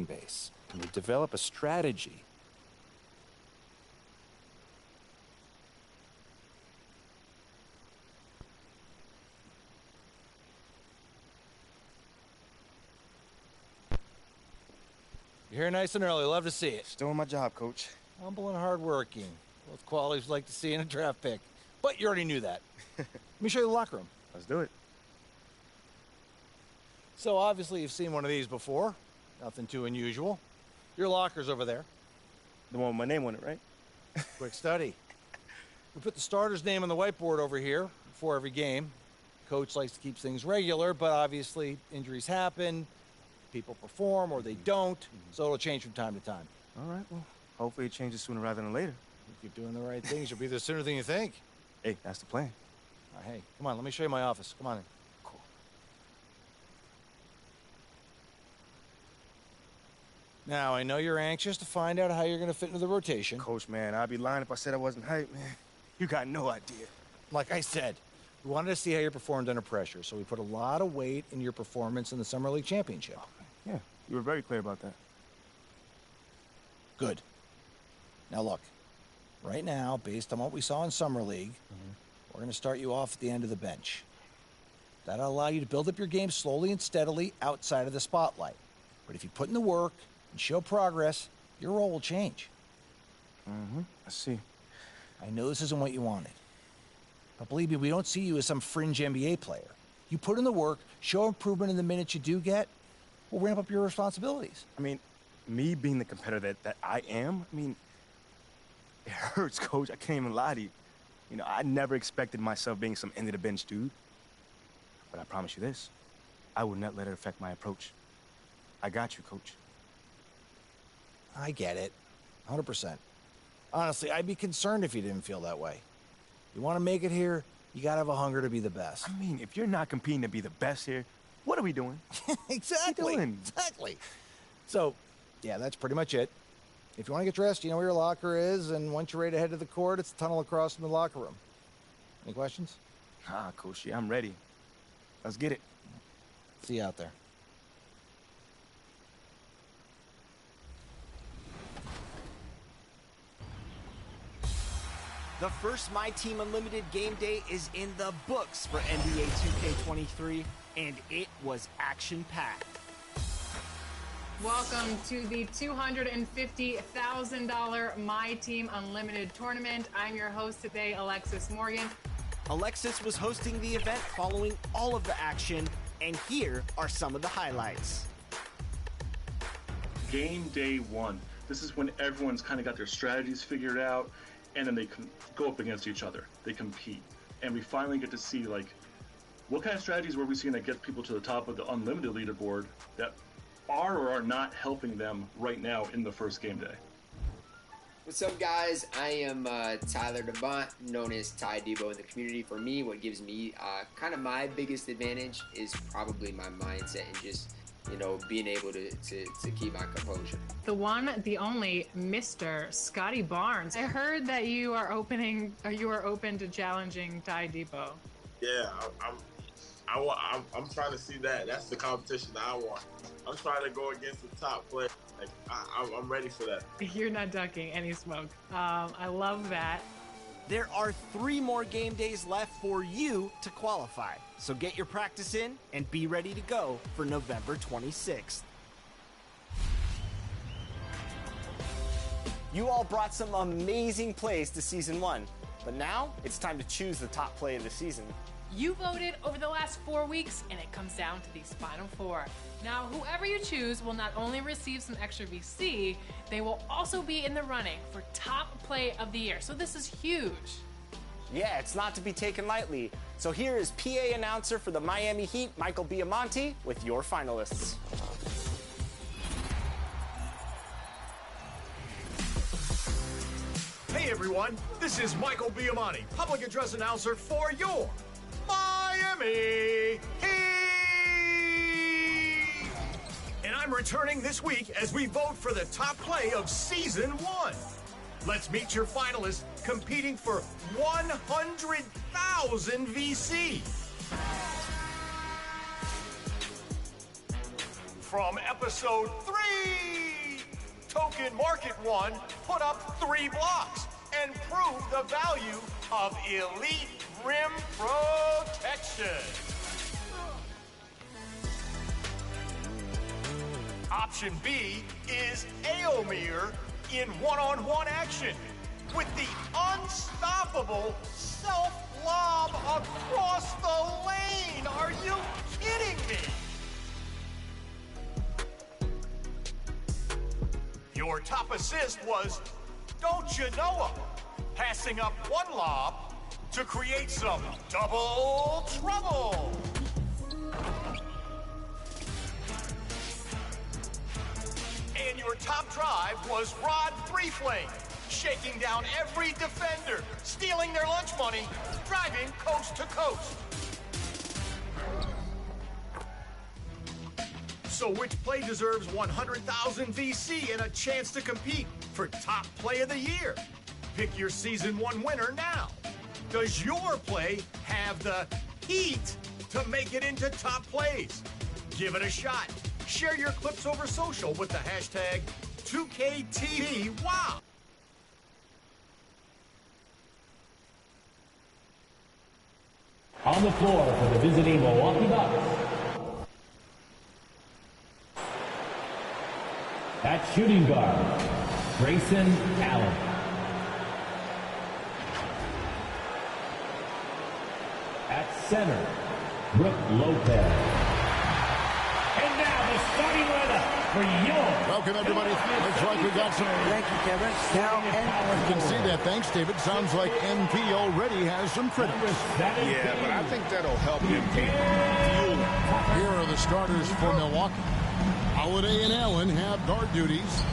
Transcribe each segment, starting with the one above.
fan base, and we develop a strategy. You're here nice and early. Love to see it. Still on my job, Coach. Humble and hardworking. Both qualities we'd like to see in a draft pick. But you already knew that. Let me show you the locker room. Let's do it. So obviously you've seen one of these before. Nothing too unusual. Your locker's over there. The one with my name on it, right? Quick study. We put the starter's name on the whiteboard over here before every game. Coach likes to keep things regular, but obviously injuries happen. People perform or they don't, so it'll change from time to time. All right, well, hopefully it changes sooner rather than later. If you're doing the right things, you'll be there sooner than you think. Hey, that's the plan. All right, hey, come on, let me show you my office. Come on in. Cool. Now, I know you're anxious to find out how you're going to fit into the rotation. Coach, man, I'd be lying if I said I wasn't hyped, man. You got no idea. Like I said, we wanted to see how you performed under pressure, so we put a lot of weight in your performance in the Summer League Championship. Yeah, you were very clear about that. Good. Now look, right now, based on what we saw in Summer League, we're going to start you off at the end of the bench. That'll allow you to build up your game slowly and steadily outside of the spotlight. But if you put in the work and show progress, your role will change. I see. I know this isn't what you wanted. But believe me, we don't see you as some fringe NBA player. You put in the work, show improvement in the minutes you do get, we'll ramp up your responsibilities. I mean, me being the competitor that I am, I mean, it hurts, Coach. I can't even lie to you. You know, I never expected myself being some end-of-the-bench dude. But I promise you this, I will not let it affect my approach. I got you, Coach. I get it. 100%. Honestly, I'd be concerned if you didn't feel that way. You want to make it here, you got to have a hunger to be the best. I mean, if you're not competing to be the best here, what are we doing? Exactly. What are we doing? Exactly. So, yeah, that's pretty much it. If you want to get dressed, you know where your locker is, and once you're ready to head to the court, it's the tunnel across from the locker room. Any questions? Ah, Coach, yeah, I'm ready. Let's get it. See you out there. The first My Team Unlimited game day is in the books for NBA 2K23, and it was action-packed. Welcome to the $250,000 My Team Unlimited tournament. I'm your host today, Alexis Morgan. Alexis was hosting the event following all of the action, and here are some of the highlights. Game day one. This is when everyone's kind of got their strategies figured out, and then they go up against each other. They compete. And we finally get to see, like, what kind of strategies were we seeing that get people to the top of the Unlimited leaderboard that are or are not helping them right now in the first game day. What's up, guys? I am Tyler Devant, known as Ty Debo in the community. For me, what gives me kind of my biggest advantage is probably my mindset and just, you know, being able to keep my composure. The one, the only, Mr. Scotty Barnes. I heard that you are open to challenging Ty Debo. Yeah, I'm trying to see that. That's the competition that I want. I'm trying to go against the top player. Like, I'm ready for that. You're not ducking any smoke. I love that. There are 3 more game days left for you to qualify. So get your practice in and be ready to go for November 26th. You all brought some amazing plays to Season 1, but now it's time to choose the top play of the season. You voted over the last 4 weeks, and it comes down to these final 4. Now, whoever you choose will not only receive some extra VC, they will also be in the running for top play of the year. So this is huge. Yeah, it's not to be taken lightly. So here is PA announcer for the Miami Heat, Michael Biamonte, with your finalists. Hey everyone, this is Michael Biamonte, public address announcer for your Miami Heat! And I'm returning this week as we vote for the top play of Season 1. Let's meet your finalists competing for 100,000 VC. From episode 3! everyone put up 3 blocks and prove the value of elite rim protection. Option B is Aomir in one-on-one action with the unstoppable self-lob across the lane. Are you kidding me? Your top assist was Don't You Know, passing up 1 lob to create some double trouble. And your top drive was Rod 3-Flame, shaking down every defender, stealing their lunch money, driving coast to coast. So which play deserves 100,000 VC and a chance to compete for top play of the year? Pick your season 1 winner now. Does your play have the heat to make it into top plays? Give it a shot. Share your clips over social with the hashtag 2KTVWow. On the floor for the visiting Milwaukee Bucks. At shooting guard, Grayson Allen. At center, Brooke Lopez. And now the starting lineup for your... Welcome, everybody. Looks like we got some... Thank you, Kevin. Now, You can see that. Thanks, David. Sounds like MP already has some critics. Yeah, but I think that'll help MP. Here are the starters for Milwaukee. Holiday and Allen have guard duties.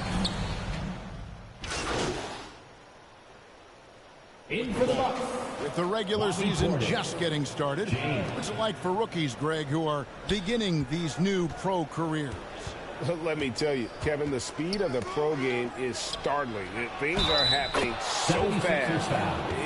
In for the Bucks. With the regular season just getting started, what's it like for rookies, Greg, who are beginning these new pro careers? Let me tell you, Kevin, the speed of the pro game is startling. Things are happening so fast.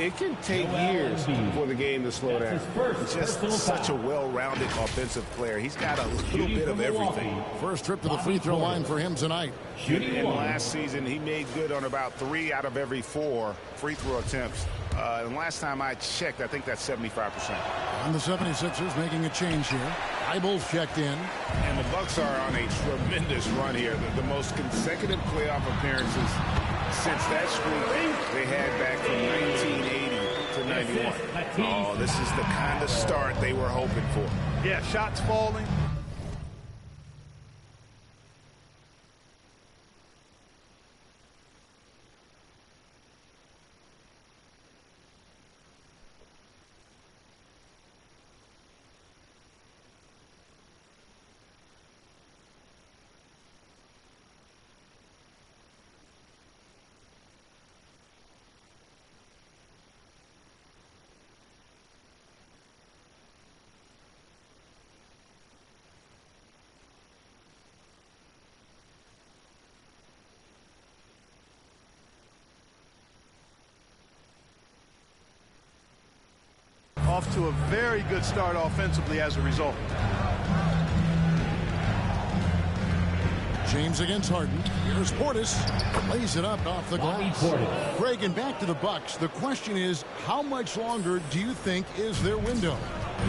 It can take years for the game to slow down. He's just such a well-rounded offensive player. He's got a little bit of everything. First trip to the free throw line for him tonight. And last season, he made good on about 3 out of every 4 free throw attempts. And last time I checked, I think that's 75%. And the 76ers making a change here. Eibel's checked in. And the Bucks are on a tremendous run here. The most consecutive playoff appearances since that streak they had back from 1980 to 91. Oh, this is the kind of start they were hoping for. Yeah, shots falling. Off to a very good start offensively as a result. James against Harden. Here's Portis. Lays it up off the glass. Greg, and back to the Bucks. The question is, how much longer do you think is their window?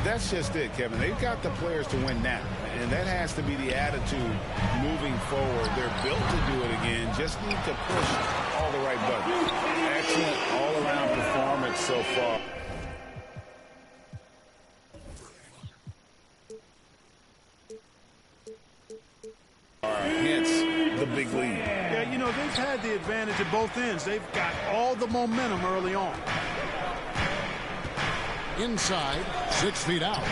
That's just it, Kevin. They've got the players to win now, and that has to be the attitude moving forward. They're built to do it again. Just need to push all the right buttons. Excellent all-around performance so far. Hence the big lead. Yeah, you know, they've had the advantage at both ends. They've got all the momentum early on. Inside, 6 feet out.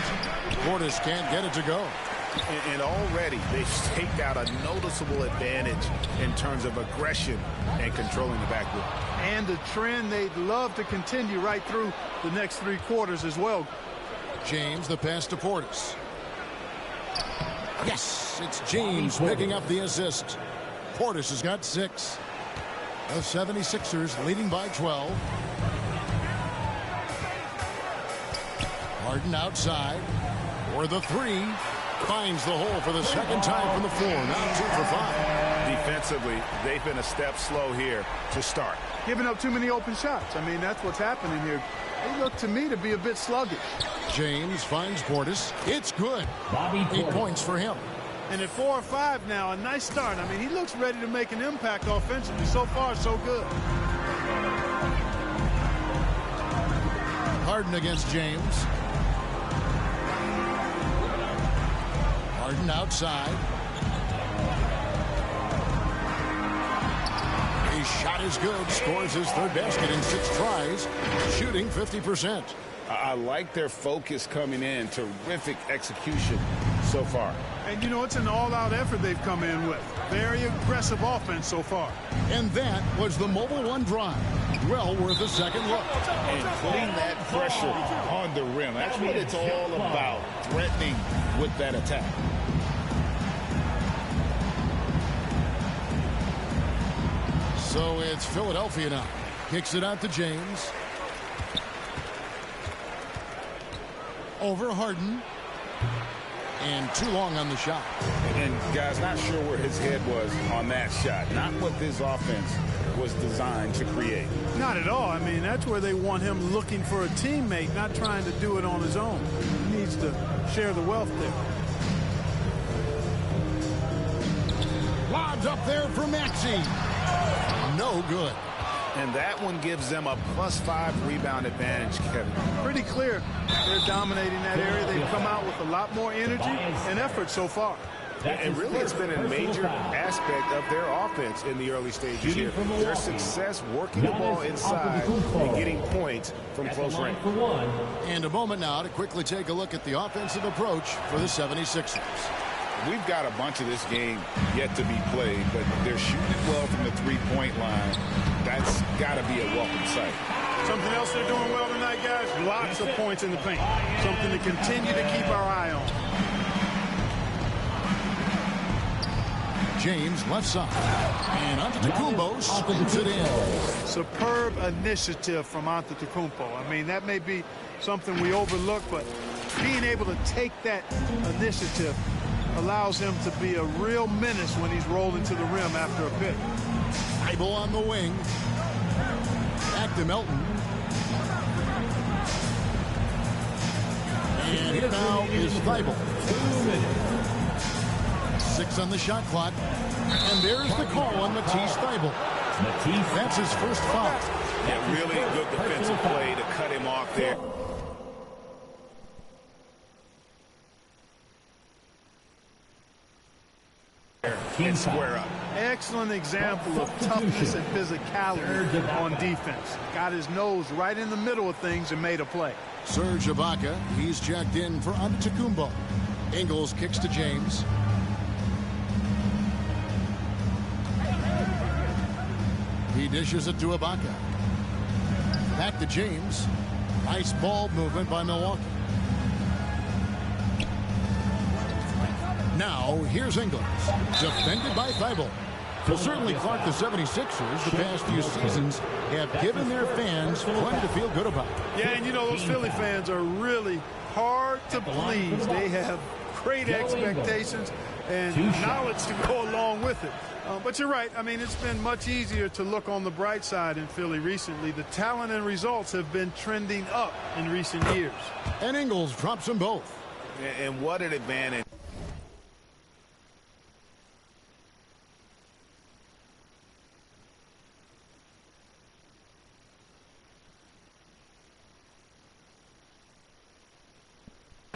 Portis can't get it to go. And already they've staked out a noticeable advantage in terms of aggression and controlling the backboard. And a trend they'd love to continue right through the next 3 quarters as well. James, the pass to Portis. Yes, it's James picking up the assist. Portis has got 6. The 76ers leading by 12. Harden outside for the 3. Finds the hole for the second time from the floor. Now 2 for 5. defensively, they've been a step slow here to start. Giving up too many open shots. I mean, that's what's happening here. They look to me to be a bit sluggish. James finds Portis. It's good. 8 points for him. And at 4 or 5 now, a nice start. I mean, he looks ready to make an impact offensively. So far, so good. Harden against James. Harden outside. His shot is good. Scores his 3rd basket in 6 tries. Shooting 50%. I like their focus coming in. Terrific execution so far. And, you know, it's an all-out effort they've come in with. Very aggressive offense so far. And that was the Mobile One drive. Well worth a second look. And putting that pressure on the rim. That's what it's all about, threatening with that attack. So it's Philadelphia now. Kicks it out to James. Over Harden. And too long on the shot. And guys, not sure where his head was on that shot. Not what this offense was designed to create. Not at all. I mean, that's where they want him looking for a teammate, not trying to do it on his own. He needs to share the wealth there. Lobs up there for Maxey. No good. And that one gives them a +5 rebound advantage, Kevin. Pretty clear. They're dominating that area. They've come out with a lot more energy and effort so far. And really, it's been a major aspect of their offense in the early stages here. Their success working the ball inside and getting points from close range. And a moment now to quickly take a look at the offensive approach for the 76ers. We've got a bunch of this game yet to be played, but they're shooting it well from the three-point line. That's got to be a welcome sight. Something else they're doing well tonight, guys, lots of points in the paint. Something to continue to keep our eye on. James left side. And Antetokounmpo spins it in. Superb initiative from Antetokounmpo. I mean, that may be something we overlook, but being able to take that initiative allows him to be a real menace when he's rolling to the rim after a pick. Thibault on the wing. Back to Melton. And here now is Thibault. 2 minutes. 6 on the shot clock. And there's the call on Matisse Thibault. That's his first foul. Yeah, really good defensive play to cut him off there. And square up. Excellent example of toughness and physicality on defense. Got his nose right in the middle of things and made a play. Serge Ibaka, he's checked in for Antetokounmpo. Ingles kicks to James. He dishes it to Ibaka. Back to James. Nice ball movement by Milwaukee. Now, here's Ingles. Defended by Thibault. Well, certainly, Clark, the 76ers, the past few seasons, have given their fans plenty to feel good about. Yeah, and you know, those Philly fans are really hard to please. They have great expectations and knowledge to go along with it. But you're right. I mean, it's been much easier to look on the bright side in Philly recently. The talent and results have been trending up in recent years. And Ingles drops them both. And what an advantage.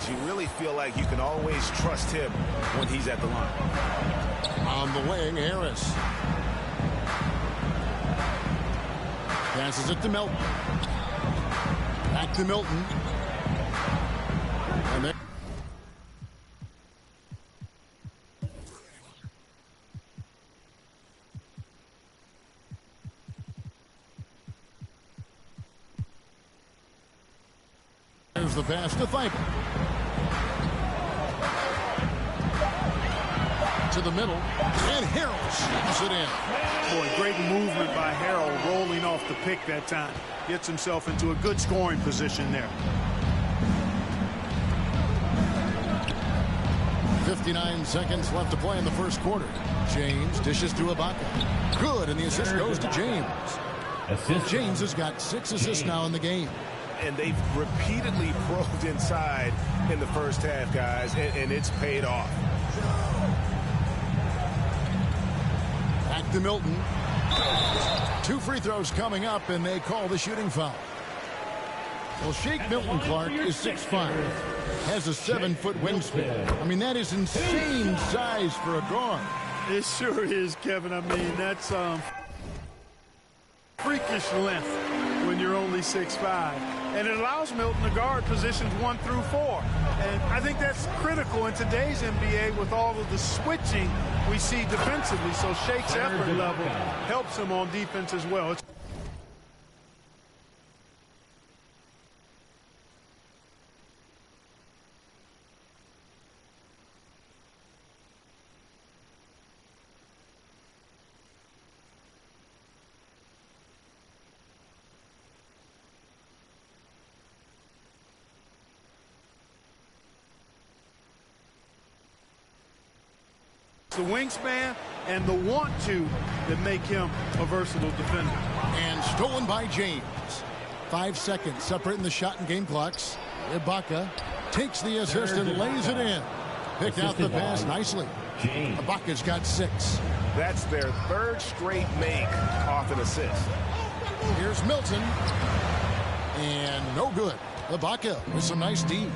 You really feel like you can always trust him when he's at the line. On the wing, Harris. Passes it to Milton. Back to Milton. And there. There's the pass to Thibault. To the middle, and Harrell shoots it in. Boy, great movement by Harrell, rolling off the pick that time. Gets himself into a good scoring position there. 59 seconds left to play in the first quarter. James dishes to Ibaka. Good, and the assist goes to James. James has got 6 assists now in the game. And they've repeatedly probed inside in the first half, guys, and it's paid off. Back to Milton. 2 free throws coming up, and they call the shooting foul. Well, Shake Milton Clark is 6'5", has a 7-foot wingspan. I mean, that is insane size for a guard. It sure is, Kevin. I mean, that's freakish length when you're only 6'5". And it allows Milton to guard positions 1 through 4. And I think that's critical in today's NBA with all of the switching we see defensively. So Shake's effort level helps him on defense as well. The wingspan and the want-to that make him a versatile defender. And stolen by James. 5 seconds separating the shot and game clocks. Ibaka takes the assist and lays it in. Picked out the pass nicely. Ibaka's got 6. That's their 3rd straight make off an assist. Here's Milton. And no good. Ibaka with some nice D.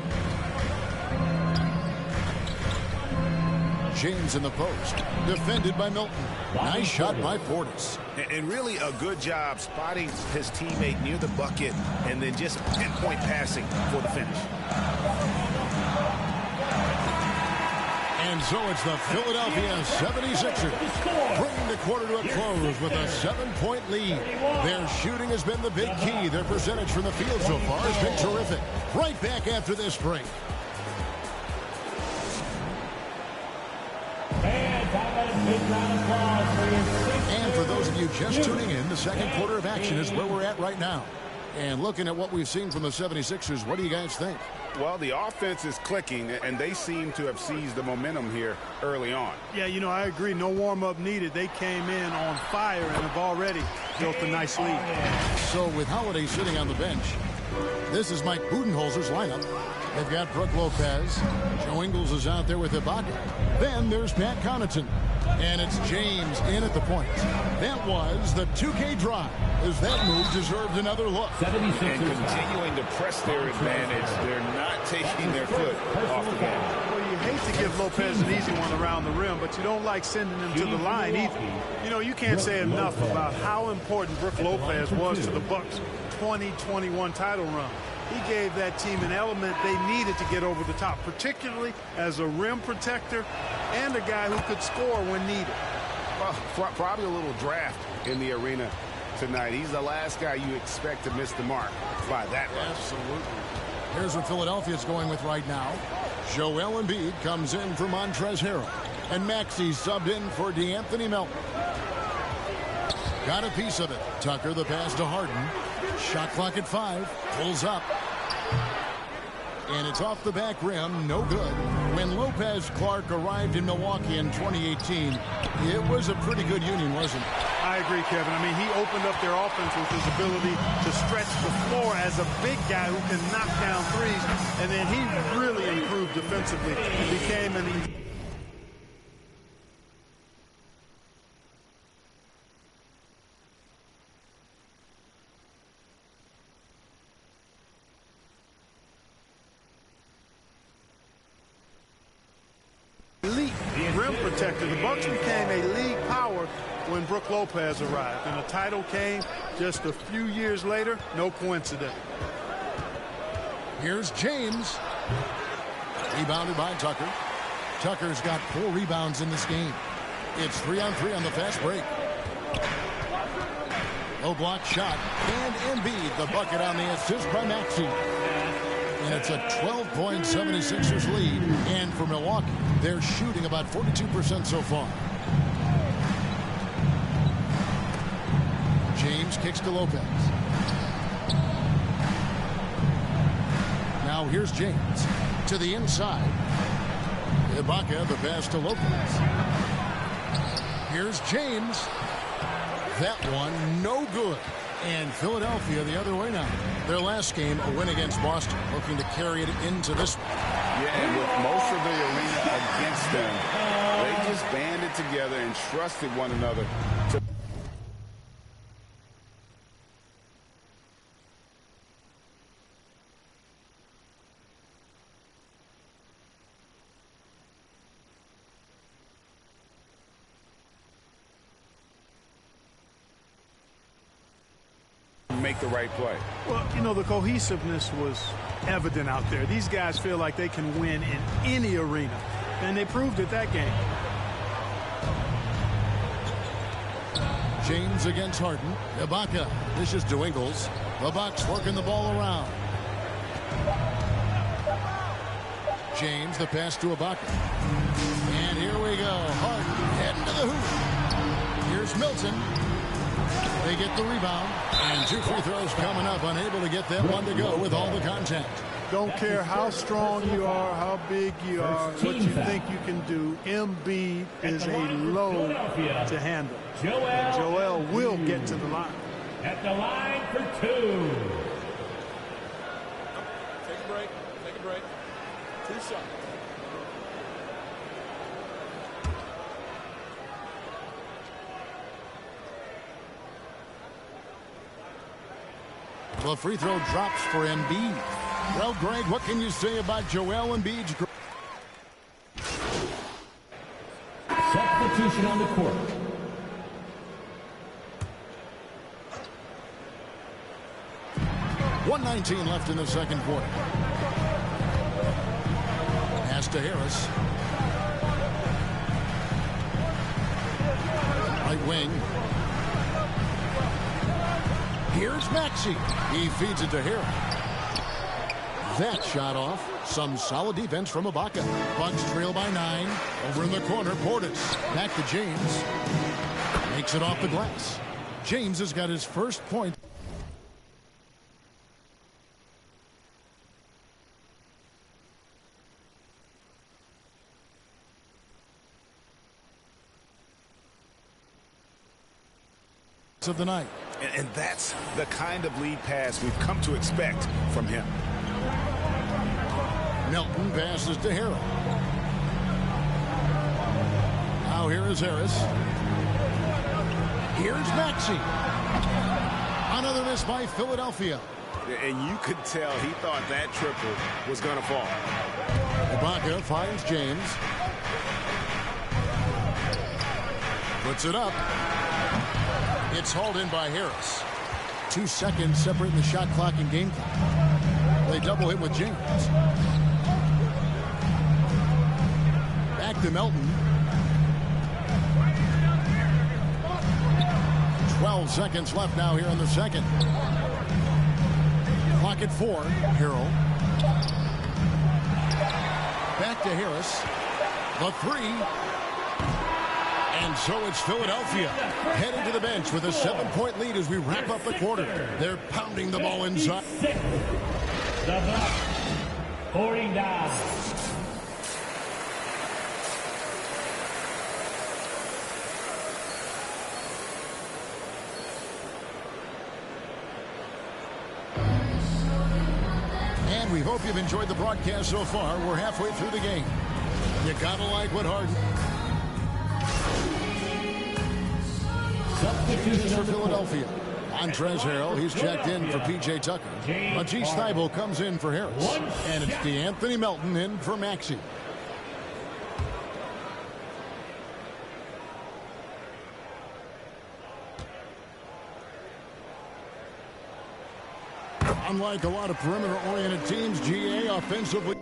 James in the post. Defended by Milton. Nice shot by Portis. And really a good job spotting his teammate near the bucket and then just pinpoint passing for the finish. And so it's the Philadelphia 76ers bringing the quarter to a close with a 7-point lead. Their shooting has been the big key. Their percentage from the field so far has been terrific. Right back after this break. And for those of you just tuning in, the second quarter of action is where we're at right now. And looking at what we've seen from the 76ers, what do you guys think? Well, the offense is clicking, and they seem to have seized the momentum here early on. Yeah, you know, I agree. No warm-up needed. They came in on fire and have already built a nice lead. So with Holiday sitting on the bench, this is Mike Budenholzer's lineup. They've got Brook Lopez. Joe Ingles is out there with Ibaka. Then there's Pat Connaughton. And it's James in at the point. That was the 2K drive, as that move deserved another look. And continuing to press their advantage. They're not taking their foot off the gas. Well, you hate to give Lopez an easy one around the rim, but you don't like sending him to the line either. You know, you can't say enough about how important Brook Lopez was to the Bucks' 2021 title run. He gave that team an element they needed to get over the top, particularly as a rim protector and a guy who could score when needed. Well, probably a little draft in the arena tonight. He's the last guy you expect to miss the mark by that much. Absolutely. Here's what Philadelphia's going with right now. Joel Embiid comes in for Montrezl Harrell. And Maxey subbed in for DeAnthony Melton. Got a piece of it. Tucker the pass to Harden. Shot clock at 5. Pulls up. And it's off the back rim. No good. When Lopez Clark arrived in Milwaukee in 2018, it was a pretty good union, wasn't it? I agree, Kevin. I mean, he opened up their offense with his ability to stretch the floor as a big guy who can knock down threes. And then he really improved defensively. He became an elite rim protector. The Bucks became a league power when Brook Lopez arrived, and the title came just a few years later. No coincidence. Here's James. Rebounded by Tucker. Tucker's got 4 rebounds in this game. It's 3-on-3 on the fast break. Low block shot. And Embiid, the bucket on the assist by Maxey. And it's a 12-point 76ers lead. And for Milwaukee, they're shooting about 42% so far. James kicks to Lopez. Now here's James to the inside. Ibaka, the pass to Lopez. Here's James. That one, no good. And Philadelphia the other way now. Their last game, a win against Boston, looking to carry it into this one. Yeah, and with most of the arena against them, they just banded together and trusted one another to make the right play. Well, you know, the cohesiveness was evident out there. These guys feel like they can win in any arena, and they proved it that game. James against Harden. Ibaka. This is Ingles. The Bucks working the ball around. James, the pass to Ibaka. And here we go. Harden heading to the hoop. Here's Milton. They get the rebound. And 2 free throws coming up. Unable to get that one to go with all the contact. Don't care how strong you are, how big you are, what you think you can do. Embiid is a load to handle. And Joel will get to the line. At the line for 2. Take a break. Take a break. 2 shots. The free throw drops for Embiid. Well, Greg, what can you say about Joel Embiid's... Substitution on the court. .119 left in the second quarter. Pass to Harris. Right wing. Here's Maxey. He feeds it to Harris. That shot off. Some solid defense from Ibaka. Bucks trail by 9. Over in the corner, Portis. Back to James. Makes it off the glass. James has got his first point. Of the night. And that's the kind of lead pass we've come to expect from him. Milton passes to Harrell. Now here is Harris. Here's Maxey. Another miss by Philadelphia. And you could tell he thought that triple was going to fall. Ibaka finds James. Puts it up. It's hauled in by Harris. 2 seconds separating the shot clock and game clock. They double him with James. Back to Melton. 12 seconds left now here in the second. Clock at 4. Harrell. Back to Harris. The 3. And so it's Philadelphia heading to the bench with a 7-point lead as we wrap up the quarter. They're pounding the ball inside. The Bucks 40 down. And we hope you've enjoyed the broadcast so far. We're halfway through the game. You gotta like what Harden. Substitution for Philadelphia. Montrezl Harrell, he's checked in for P.J. Tucker. Matisse Thybulle comes in for Harris. And it's DeAnthony Melton in for Maxey. Unlike a lot of perimeter-oriented teams, GA offensively...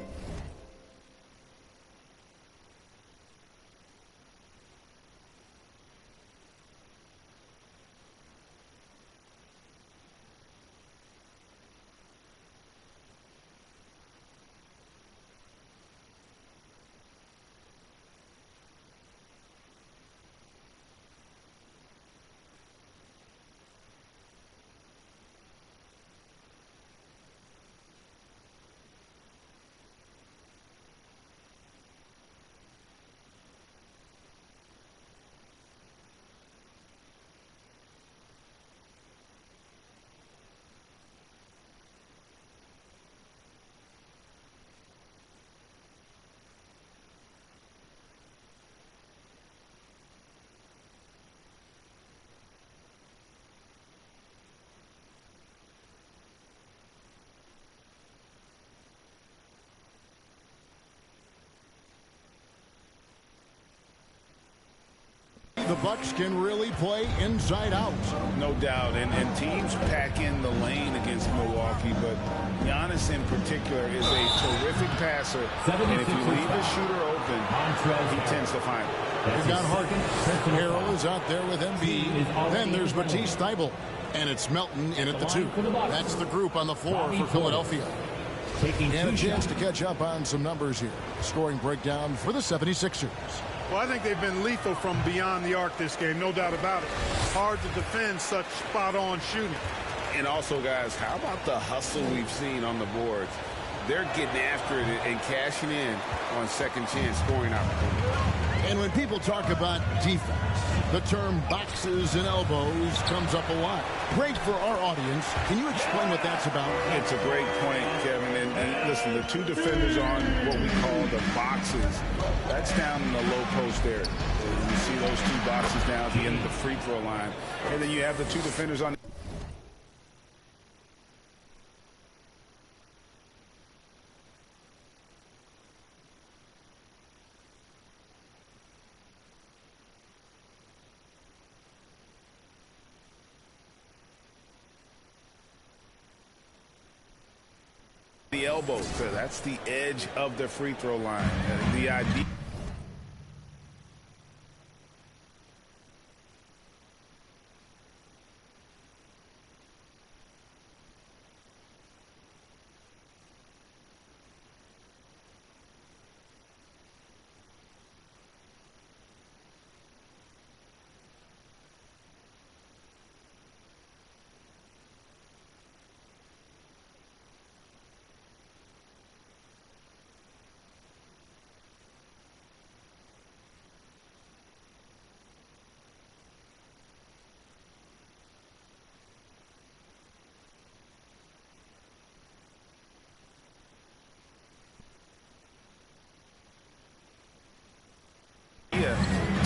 The Bucks can really play inside out. No doubt, and teams pack in the lane against Milwaukee, but Giannis in particular is a terrific passer, and if you leave a shooter open, he tends to find it. We've got Harden. Harrell is out there with Embiid. Then there's Matisse Thybulle, and it's Melton in at the 2. That's the group on the floor for Philadelphia. And a chance to catch up on some numbers here. Scoring breakdown for the 76ers. Well, I think they've been lethal from beyond the arc this game, no doubt about it. Hard to defend such spot-on shooting. And also, guys, how about the hustle we've seen on the boards? They're getting after it and cashing in on second chance scoring opportunities. And when people talk about defense, the term boxes and elbows comes up a lot. Great for our audience. Can you explain what that's about? It's a great point, Kevin. And listen, the two defenders on what we call the boxes, that's down in the low post area. You see those two boxes down at the end of the free throw line. And then you have the two defenders on the elbow. So that's the edge of the free throw line. The idea.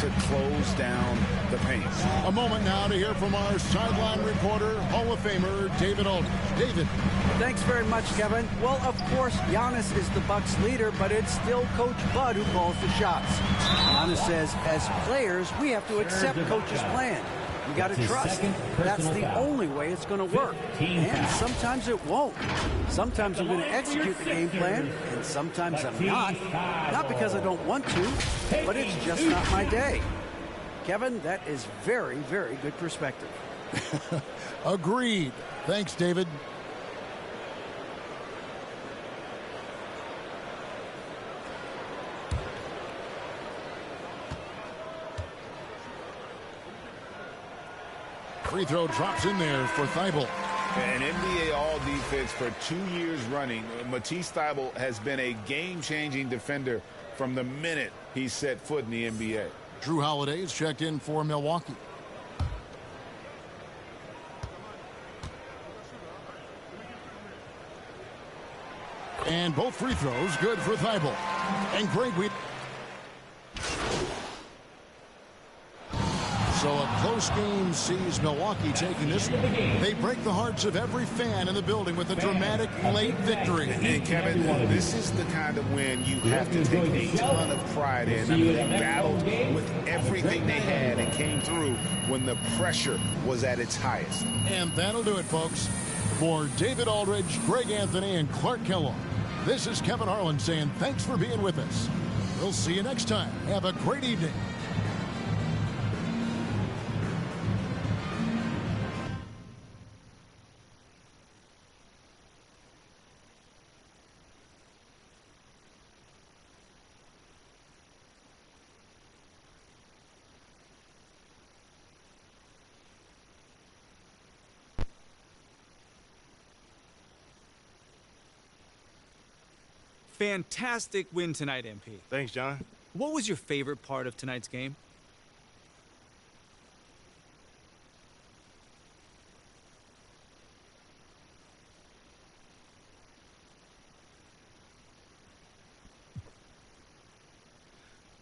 To close down the paint. A moment now to hear from our sideline reporter, Hall of Famer David Aldridge. David. Thanks very much, Kevin. Well, of course, Giannis is the Bucks leader, but it's still Coach Bud who calls the shots. Giannis says, as players, we have to accept Coach's plan. We got to trust. That's the only way it's going to work. And sometimes it won't. Sometimes I'm going to execute the game plan, and sometimes I'm not. Not because I don't want to, but it's just not my day. Kevin, that is very, very good perspective. Agreed. Thanks, David. Free throw drops in there for Thybulle. An NBA All-Defense for 2 years running. Matisse Thybulle has been a game-changing defender from the minute he set foot in the NBA. Drew Holiday is checked in for Milwaukee. And both free throws good for Thybulle. And Greg, so a close game sees Milwaukee taking this one. They break the hearts of every fan in the building with a dramatic late victory. And Kevin, this is the kind of win you have to take a ton of pride in. I mean, they battled with everything they had and came through when the pressure was at its highest. And that'll do it, folks. For David Aldridge, Greg Anthony, and Clark Kellogg, this is Kevin Harlan saying thanks for being with us. We'll see you next time. Have a great evening. Fantastic win tonight, MP. Thanks, John. What was your favorite part of tonight's game?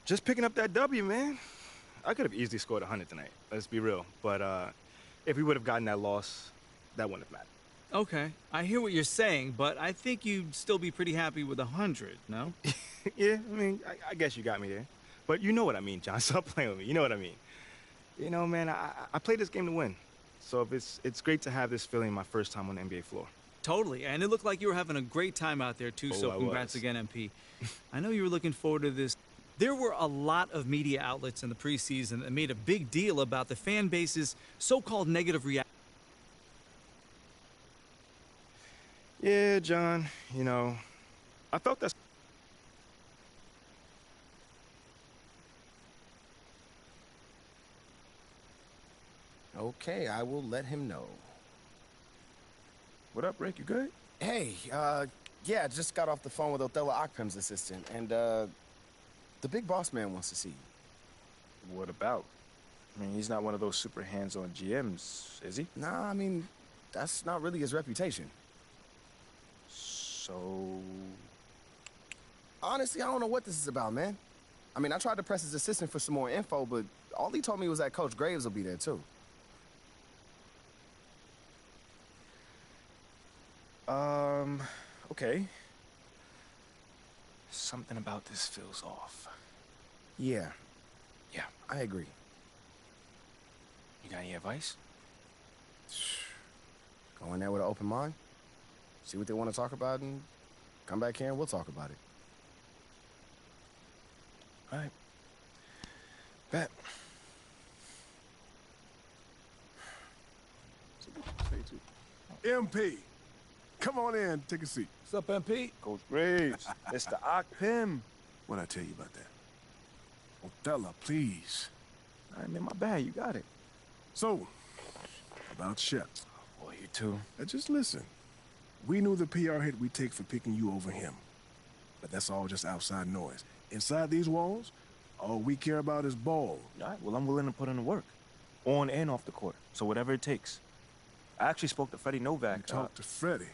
Just picking up that W, man. I could have easily scored 100 tonight. Let's be real. But if we would have gotten that loss, that wouldn't have mattered. Okay, I hear what you're saying, but I think you'd still be pretty happy with 100, no? Yeah, I mean, I guess you got me there. But you know what I mean, John. Stop playing with me. You know what I mean. You know, man, I played this game to win. So if it's great to have this feeling my first time on the NBA floor. Totally, and it looked like you were having a great time out there, too, so congrats again, MP. I know you were looking forward to this. There were a lot of media outlets in the preseason that made a big deal about the fan base's so-called negative reaction. Yeah, John, you know, I felt that. Okay, I will let him know. What up, Rick? You good? Hey, yeah, just got off the phone with Othello Akpem's assistant, and, the big boss man wants to see you. What about? I mean, he's not one of those super hands-on GMs, is he? Nah, I mean, that's not really his reputation. So... Honestly, I don't know what this is about, man. I mean, I tried to press his assistant for some more info, but all he told me was that Coach Graves will be there, too. Okay. Something about this feels off. Yeah. Yeah. I agree. You got any advice? Go in there with an open mind. See what they want to talk about, and come back here and we'll talk about it. All right. Bet. MP, come on in, take a seat. What's up, MP? Coach Graves, Mr. Akpem. What'd I tell you about that? Othello, please. All right, man, my bad. You got it. So, about Shep. Oh, boy, you too. Now just listen. We knew the PR hit we'd take for picking you over him. But that's all just outside noise. Inside these walls, all we care about is ball. All right, well, I'm willing to put in the work. On and off the court. So whatever it takes. I actually spoke to Freddie Novak. You talked to Freddie?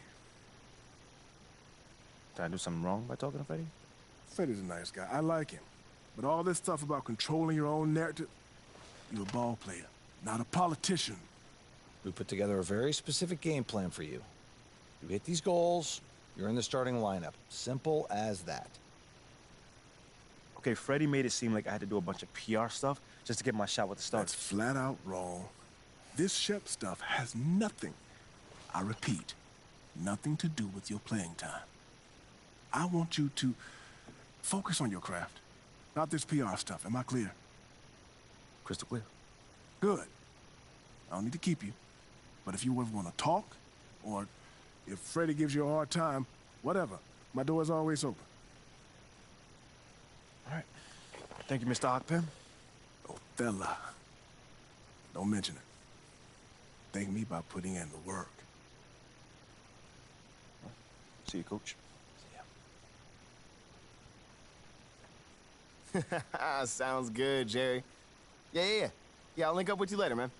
Did I do something wrong by talking to Freddie? Freddie's a nice guy. I like him. But all this stuff about controlling your own narrative, you're a ball player, not a politician. We put together a very specific game plan for you. You hit these goals, you're in the starting lineup. Simple as that. Okay, Freddie made it seem like I had to do a bunch of PR stuff just to get my shot with the Stars. That's flat out wrong. This Shep stuff has nothing, I repeat, nothing to do with your playing time. I want you to focus on your craft, not this PR stuff. Am I clear? Crystal clear. Good. I don't need to keep you. But if you ever want to talk, or if Freddie gives you a hard time, whatever, my door is always open. All right. Thank you, Mr. Akpem. Othello. Don't mention it. Thank me by putting in the work. See you, Coach. Sounds good, Jerry. Yeah, I'll link up with you later, man.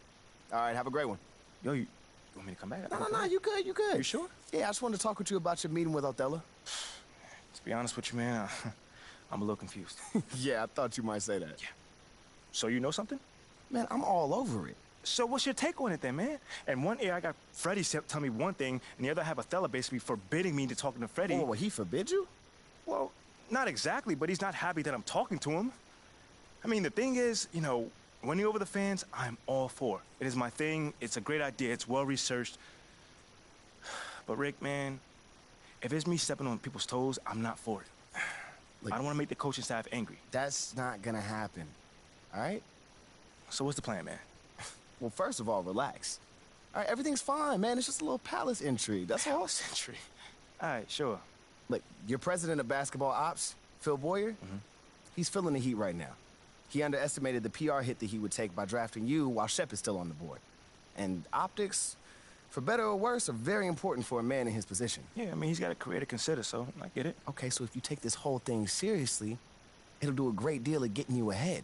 All right, have a great one. Yo, you want me to come back? No, you good, you good. You sure? Yeah, I just wanted to talk with you about your meeting with Othello. To be honest with you, man, I'm a little confused. Yeah, I thought you might say that. Yeah. So you know something? Man, I'm all over it. So what's your take on it then, man? And one ear I got Freddie tell me one thing, and the other I have Othello basically forbidding me to talking to Freddie. Oh, he forbid you? Well, not exactly, but he's not happy that I'm talking to him. I mean, the thing is, you know, winning over the fans, I'm all for. It is my thing. It's a great idea. It's well-researched. But, Rick, man, if it's me stepping on people's toes, I'm not for it. Look, I don't want to make the coaching staff angry. That's not going to happen, all right? So what's the plan, man? Well, first of all, relax. All right, everything's fine, man. It's just a little palace intrigue. That's all. Palace intrigue? All right, sure. Look, your president of basketball ops, Phil Boyer, he's feeling the heat right now. He underestimated the PR hit that he would take by drafting you while Shep is still on the board. And optics, for better or worse, are very important for a man in his position. Yeah, I mean, he's got a career to consider, so I get it. Okay, so if you take this whole thing seriously, it'll do a great deal of getting you ahead.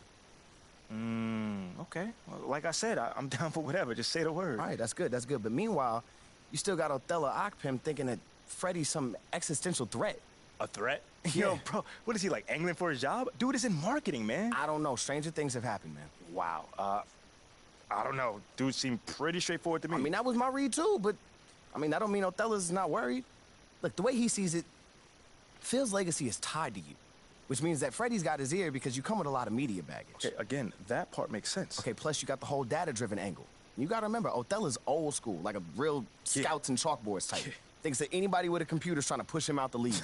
Okay. Well, like I said, I'm down for whatever. Just say the word. All right, that's good, that's good. But meanwhile, you still got Othello Akpem thinking that Freddie's some existential threat. A threat? Yeah. Yo, bro, what is he, like, angling for his job? Dude is in marketing, man. I don't know. Stranger things have happened, man. Wow. I don't know. Dude seemed pretty straightforward to me. I mean, that was my read, too, but, I mean, that don't mean Othello's not worried. Look, the way he sees it, Phil's legacy is tied to you. which means that Freddie's got his ear because you come with a lot of media baggage. Okay, again, that part makes sense. Okay, plus you got the whole data-driven angle. You got to remember, Othello's old school, like a real scouts and chalkboards type. Thinks that anybody with a computer's trying to push him out the league.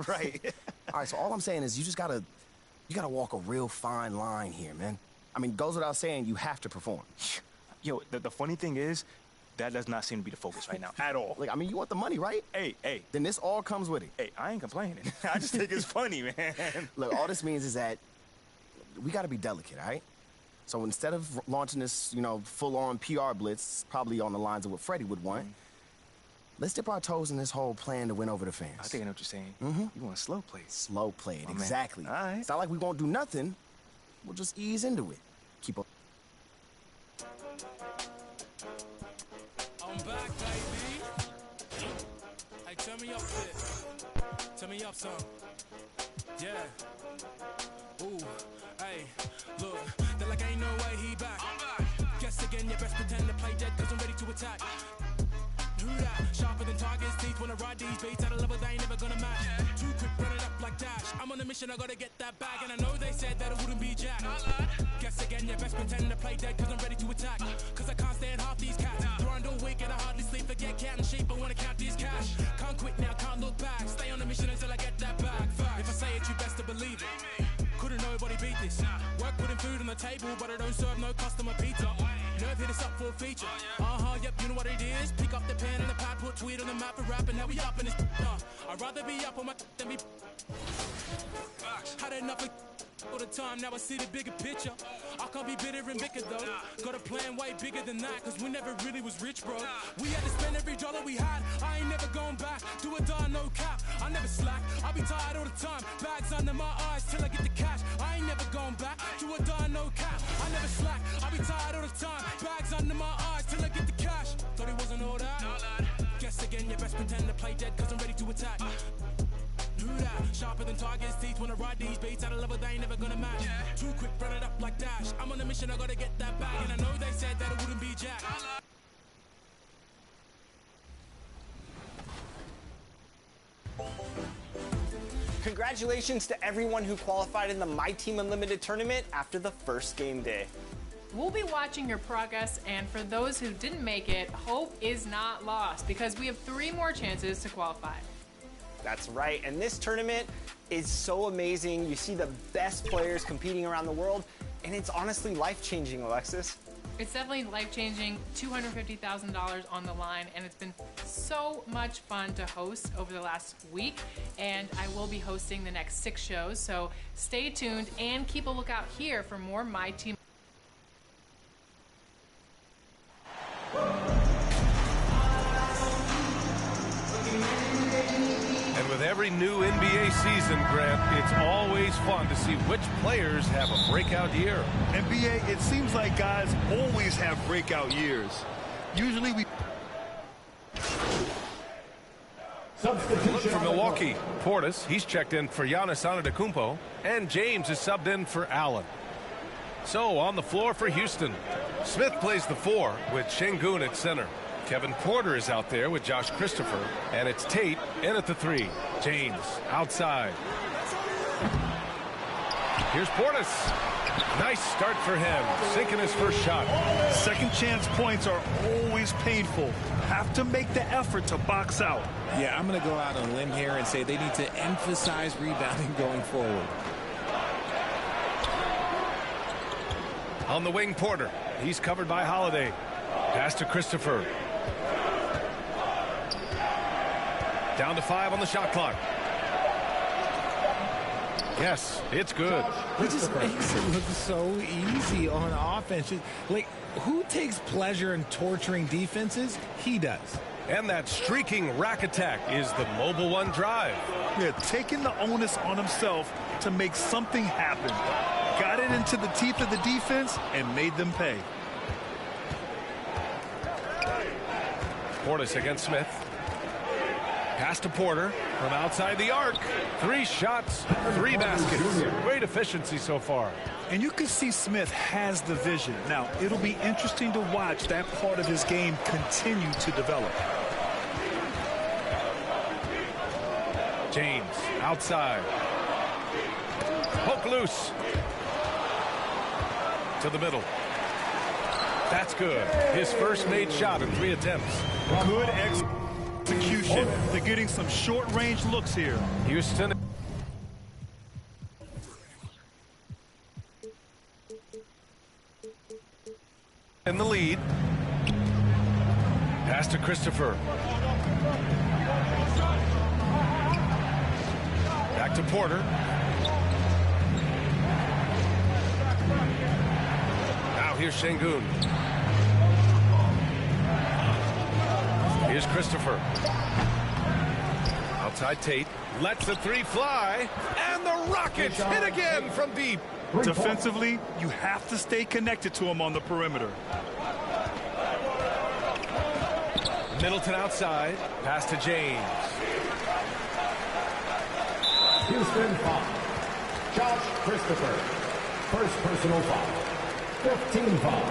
Right. All right, so all I'm saying is you gotta walk a real fine line here, man. I mean, goes without saying, you have to perform. Yo, the funny thing is, that does not seem to be the focus right now at all. Like, I mean, you want the money, right? Hey. Then this all comes with it. Hey, I ain't complaining. I just think it's funny, man. Look, all this means is that we gotta be delicate, all right? So instead of launching this, full-on PR blitz, probably on the lines of what Freddie would want, let's dip our toes in this whole plan to win over the fans. I think I know what you're saying. You want to slow play it. Slow play it, exactly. All right. It's not like we won't do nothing. We'll just ease into it. Keep up. I'm back, baby. Hey, turn me up a bit. Turn me up some. Yeah. Ooh, hey, look. They're like, ain't no way he back. I'm back. Guess again, you best pretend to play dead, cause I'm ready to attack. Who that? Sharper than tigers' teeth. Wanna ride these beats at a level they ain't never gonna match. Too quick, run it up like Dash. I'm on a mission, I gotta get that bag. And I know they said that it wouldn't be Jack. Guess again, you best pretend to play dead, cause I'm ready to attack. Cause I can't stand half these cats. Grind all week and I hardly sleep. Forget cat and sheep, I wanna count these cash. Can't quit now, can't look back. Stay on a mission until I get that bag. If I say it, you best to believe it. Couldn't nobody beat this. Work putting food on the table, but I don't serve no customer pizza. Nerve hit us up for a feature. Yep, you know what it is. Pick up the pen and the pad, put tweet on the map and rap, and now we up in this. I'd rather be up on my than be. Had enough of all the time, now I see the bigger picture. I can't be bitter and bicker though. Got a plan way bigger than that, cause we never really was rich, bro. We had to spend every dollar we had. I ain't never going back. Do or die, no cap. I never slack. I be tired all the time. Bags under my eyes till I get the cash. I ain't never going back. Do or die, no cap. I never slack. I be tired all the time. Bags under my eyes till I get the cash. Thought it wasn't all that. Guess again, you best pretend to play dead, cause I'm ready to attack. Do that. Sharper than tigers' teeth. Wanna ride these beats at a level they ain't never gonna match. Too quick, run it up like Dash. I'm on a mission, I gotta get that bag. And I know they said that it wouldn't be Jack. Congratulations to everyone who qualified in the My Team Unlimited tournament after the first game day. We'll be watching your progress, and for those who didn't make it, hope is not lost because we have 3 more chances to qualify. That's right, and this tournament is so amazing. You see the best players competing around the world, and it's honestly life-changing, Alexis. It's definitely life-changing, $250,000 on the line, and it's been so much fun to host over the last week, and I will be hosting the next 6 shows, so stay tuned and keep a lookout here for more My Team. And with every new NBA season, Grant, it's always fun to see which players have a breakout year. NBA, it seems like guys always have breakout years. Usually we... Substitution for Milwaukee, Portis, he's checked in for Giannis Antetokounmpo, and James is subbed in for Allen. So on the floor for Houston, Smith plays the 4 with Şengün at center. Kevin Porter is out there with Josh Christopher, and it's Tate in at the 3. James outside. Here's Portis. Nice start for him, sinking his first shot. Second chance points are always painful. Have to make the effort to box out. Yeah, I'm going to go out on a limb here and say they need to emphasize rebounding going forward. On the wing, Porter. He's covered by Holiday. Pass to Christopher. Down to 5 on the shot clock. Yes, it's good. It just makes it look so easy on offense. Like, who takes pleasure in torturing defenses? He does. And that streaking rack attack is the Mobile One drive. Yeah, taking the onus on himself to make something happen. Got it into the teeth of the defense and made them pay. Portis against Smith. Pass to Porter from outside the arc. 3 shots, 3 baskets. Great efficiency so far. And you can see Smith has the vision. Now, it'll be interesting to watch that part of his game continue to develop. James outside. Poke loose. To the middle. That's good. His first made shot in 3 attempts. Good execution. They're getting some short-range looks here. Houston. In the lead. Pass to Christopher. Back to Porter. Now here's Şengün. Here's Christopher. Outside Tate. Lets the 3 fly. And the Rockets hit again from deep. Defensively, you have to stay connected to him on the perimeter. Middleton outside. Pass to James. Houston foul. Josh Christopher. First personal foul. 15 foul.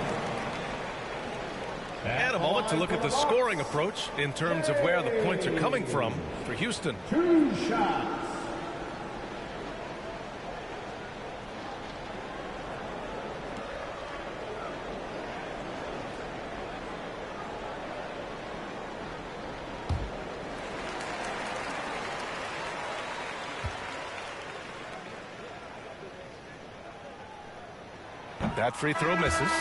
And a moment to look at the scoring approach in terms of where the points are coming from for Houston. 2 shots. That free throw misses.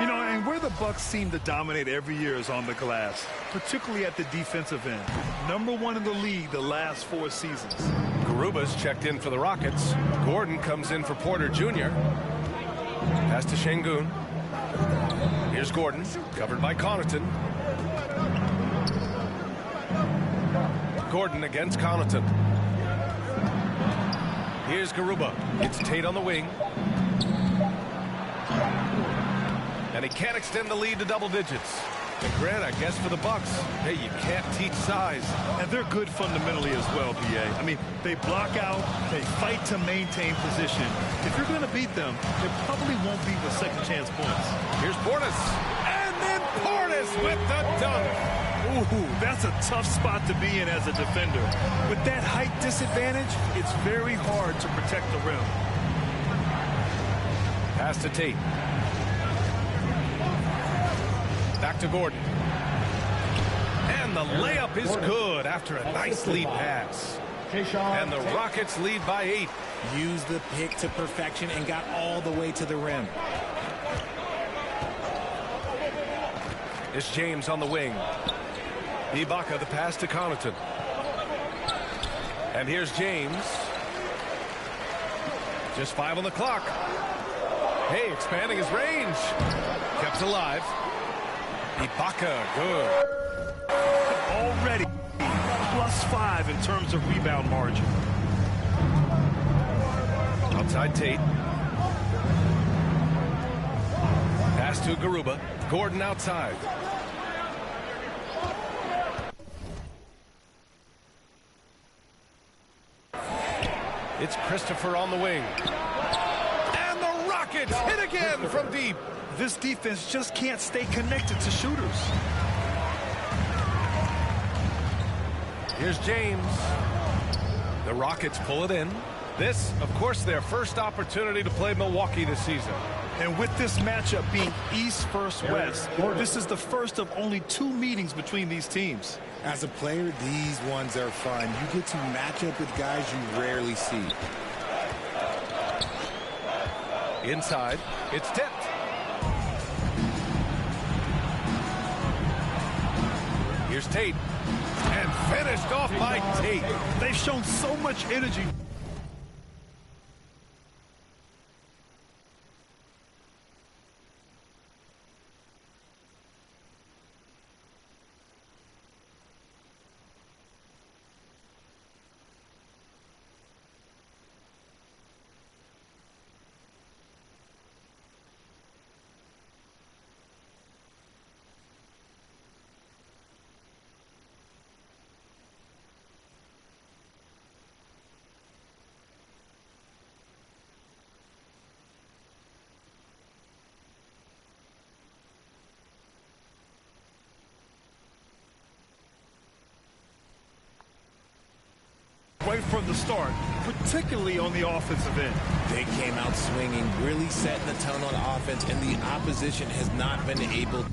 You know, and where the Bucks seem to dominate every year is on the glass, particularly at the defensive end. #1 in the league the last 4 seasons. Garuba's checked in for the Rockets. Gordon comes in for Porter Jr. Pass to Şengün. Here's Gordon, covered by Connaughton. Gordon against Connaughton. Here's Garuba. It's Tate on the wing. And he can't extend the lead to double digits. And Grant, I guess for the Bucks, hey, you can't teach size. And they're good fundamentally as well, B.A. I mean, they block out, they fight to maintain position. If you're going to beat them, it probably won't be with second chance points. Here's Portis. And then Portis with the dunk. Ooh, that's a tough spot to be in as a defender. With that height disadvantage, it's very hard to protect the rim. Pass to Tate. Back to Gordon. And the layup is good after a nice lead pass. And the Rockets lead by 8. Used the pick to perfection and got all the way to the rim. It's James on the wing. Ibaka the pass to Connaughton. And here's James. Just 5 on the clock. Hey, expanding his range. Kept alive. Ibaka, good. Already +5 in terms of rebound margin. Outside Tate. Pass to Garuba. Gordon outside. It's Christopher on the wing. And the Rockets hit again from deep. This defense just can't stay connected to shooters. Here's James. The Rockets pull it in. This, of course, their first opportunity to play Milwaukee this season. And with this matchup being East versus West, this is the first of only 2 meetings between these teams. As a player, these ones are fun. You get to match up with guys you rarely see. Inside, it's tipped. Here's Tate. And finished off by Tate. They've shown so much energy. right from the start, particularly on the offensive end. They came out swinging, really setting the tone on offense, and the opposition has not been able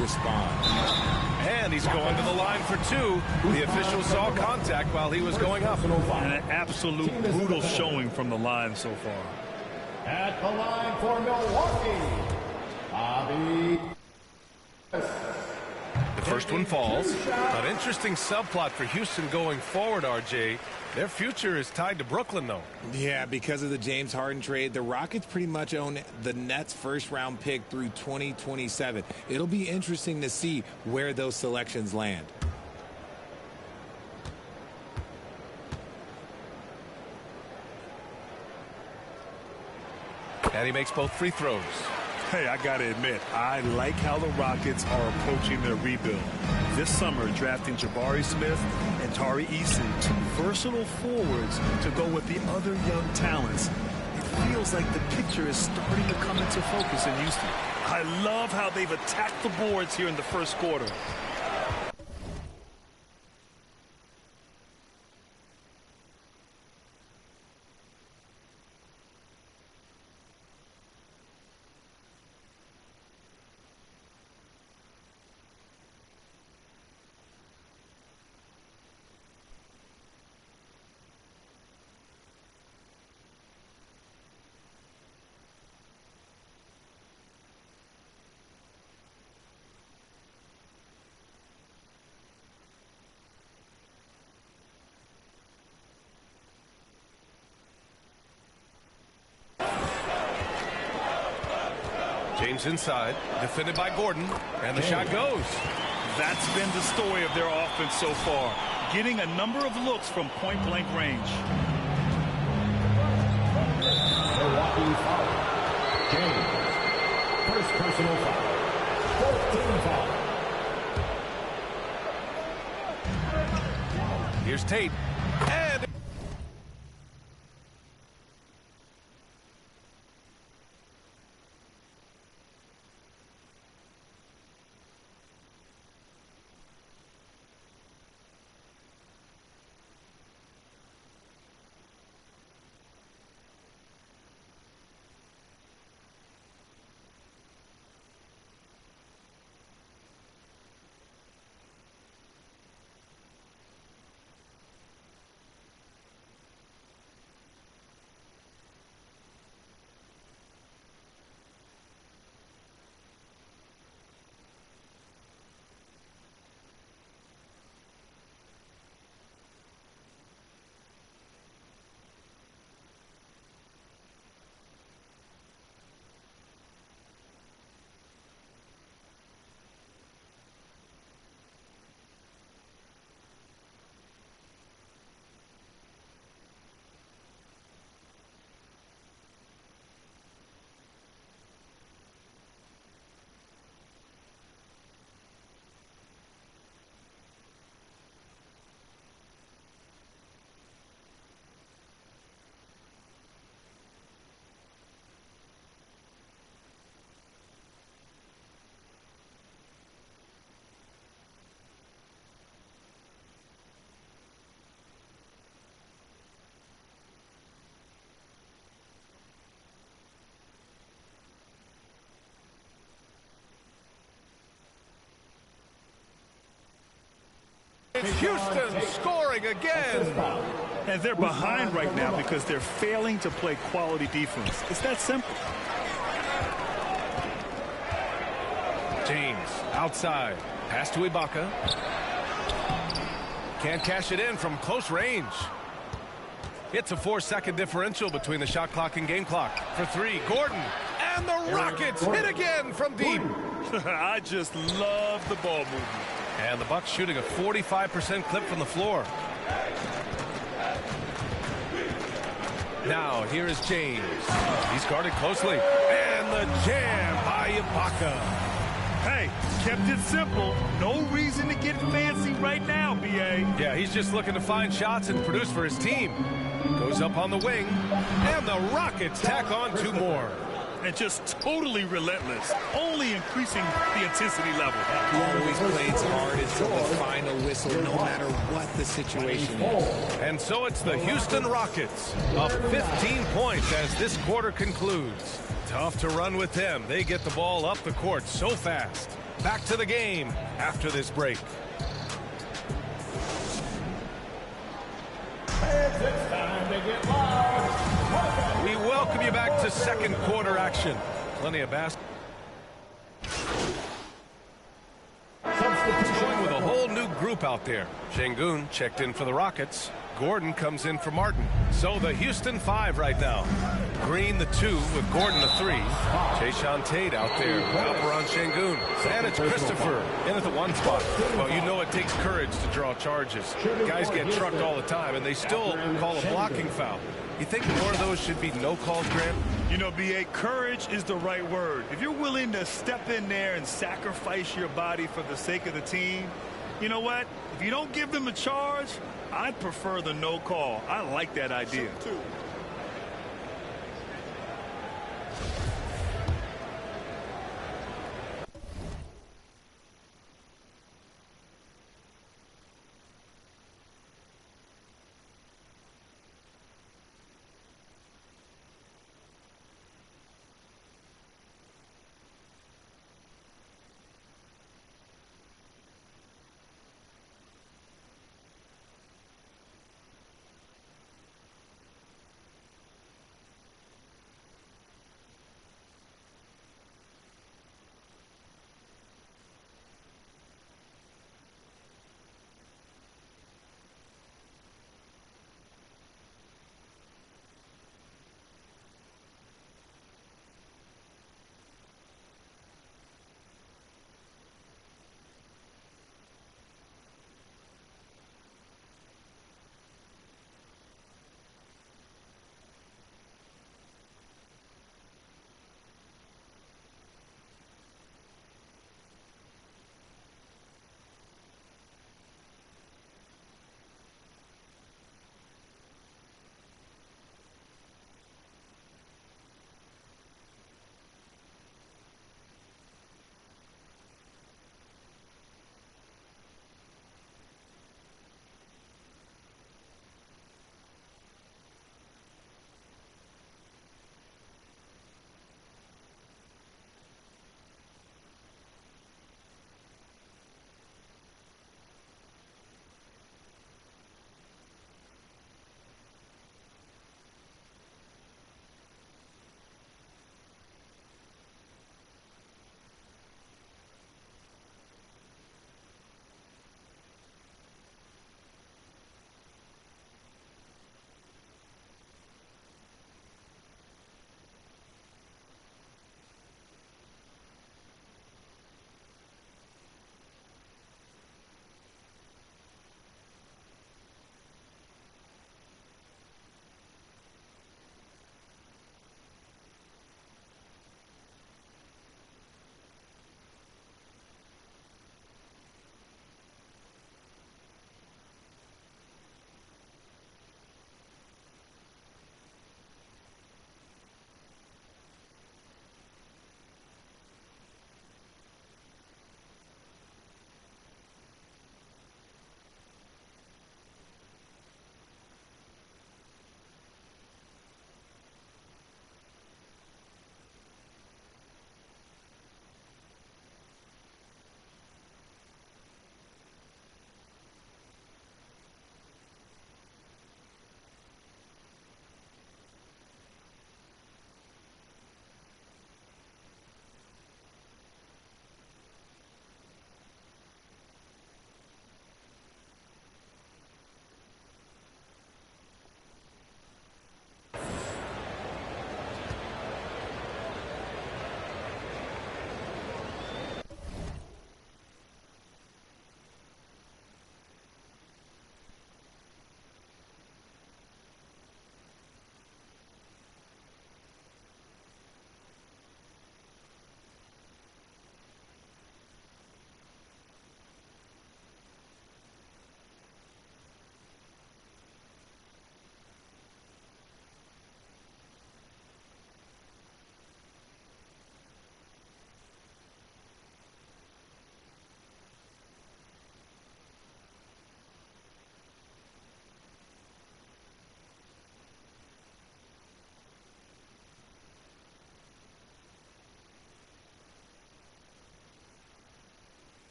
respond. And he's going to the line for two. The official saw contact while he was going up. And an absolute brutal showing from the line so far. At the line for Milwaukee, Bobby. The first one falls. An interesting subplot for Houston going forward, RJ. Their future is tied to Brooklyn, though. Yeah, because of the James Harden trade, the Rockets pretty much own the Nets' first-round pick through 2027. It'll be interesting to see where those selections land. And he makes both free throws. Hey, I got to admit, I like how the Rockets are approaching their rebuild. This summer, drafting Jabari Smith and Tari Eason, two versatile forwards to go with the other young talents. It feels like the picture is starting to come into focus in Houston. I love how they've attacked the boards here in the first quarter. James inside, defended by Gordon, and the shot goes. That's been the story of their offense so far, getting a number of looks from point-blank range. Milwaukee foul. James. First personal foul. Fourth team foul. Here's Tate. And Houston scoring again. And they're behind right now because they're failing to play quality defense. It's that simple. James outside. Pass to Ibaka. Can't cash it in from close range. It's a 4-second differential between the shot clock and game clock. For three, Gordon. And the Rockets hit again from deep. I just love the ball movement. And the Bucks shooting a 45% clip from the floor. Now, here is James. He's guarded closely. And the jam by Ibaka. Hey, kept it simple. No reason to get fancy right now, B.A. Yeah, he's just looking to find shots and produce for his team. Goes up on the wing. And the Rockets tack on two more. And just totally relentless, only increasing the intensity level. He always plays hard until the final whistle, no matter what the situation is. And so it's the Houston Rockets, up 15 points as this quarter concludes. Tough to run with them. They get the ball up the court so fast. Back to the game after this break. It's time to get loud. We welcome you back to second quarter action. Plenty of basketball. Going with a whole new group out there. Şengün checked in for the Rockets. Gordon comes in for Martin. So the Houston 5 right now. Green the 2 with Gordon the 3. Jae'Sean Tate out there. Alperen Şengün. And it's Christopher in at the 1 spot. Well, you know it takes courage to draw charges. Guys get trucked all the time, and they still call a blocking foul. You think more of those should be no calls, Grant? You know, B.A., courage is the right word. If you're willing to step in there and sacrifice your body for the sake of the team, you know what? If you don't give them a charge, I'd prefer the no call. I like that idea.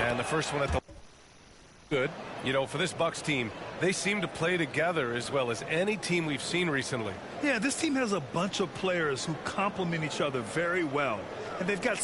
And the first one at the good. You know, for this Bucks team, they seem to play together as well as any team we've seen recently. Yeah, this team has a bunch of players who complement each other very well. And they've got...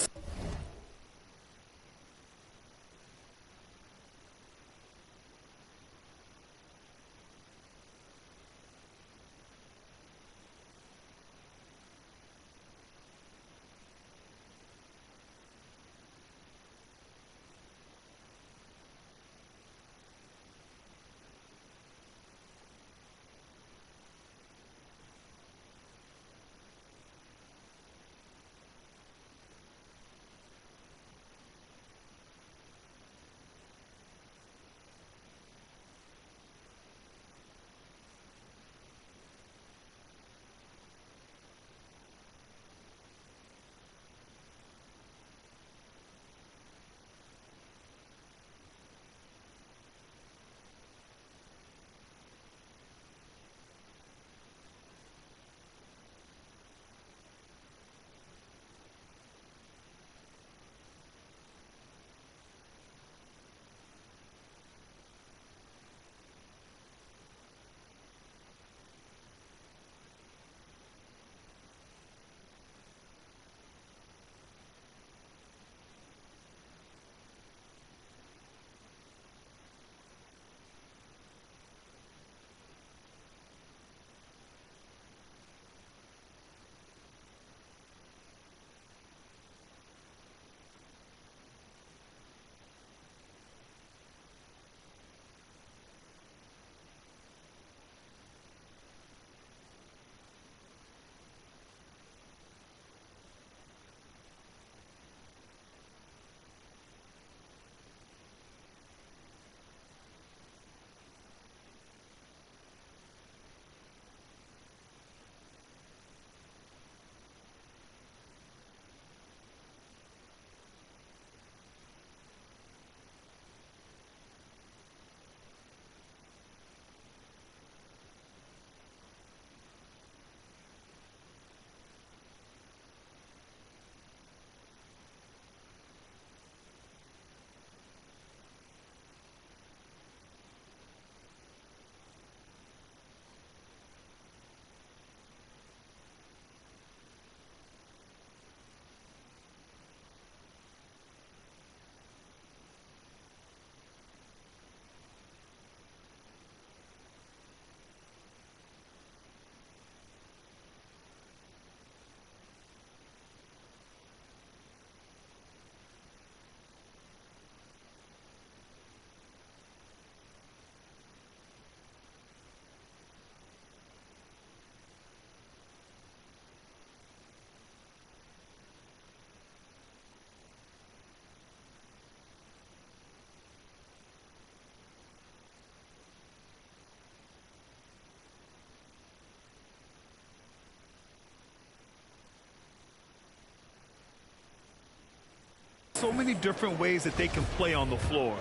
So many different ways that they can play on the floor.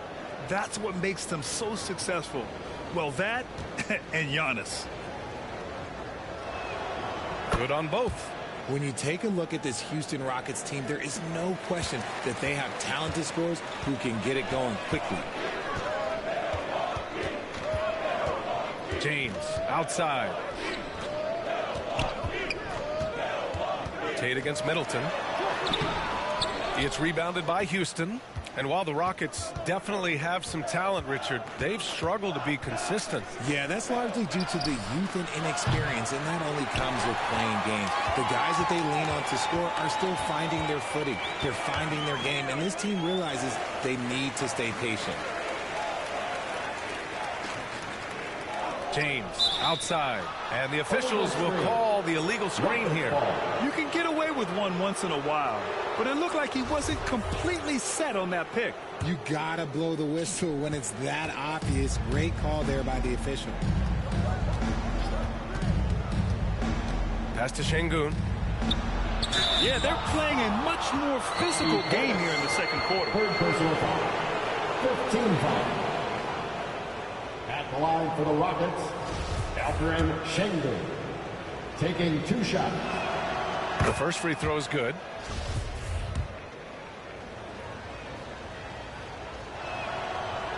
That's what makes them so successful. Well, that and Giannis. Good on both. When you take a look at this Houston Rockets team, there is no question that they have talented scorers who can get it going quickly. James outside. Tate against Middleton. It's rebounded by Houston. And while the Rockets definitely have some talent, Richard, they've struggled to be consistent. Yeah, that's largely due to the youth and inexperience, and that only comes with playing games. The guys that they lean on to score are still finding their footing. They're finding their game, and this team realizes they need to stay patient. James outside, and the officials will call the illegal screen here. You can get away with one once in a while, but it looked like he wasn't completely set on that pick. You gotta blow the whistle when it's that obvious. Great call there by the official. Pass to Şengün. Yeah, they're playing a much more physical game here in the second quarter. Third personal foul. 15 foul. At the line for the Rockets, Alperen Şengün, taking 2 shots. The first free throw is good.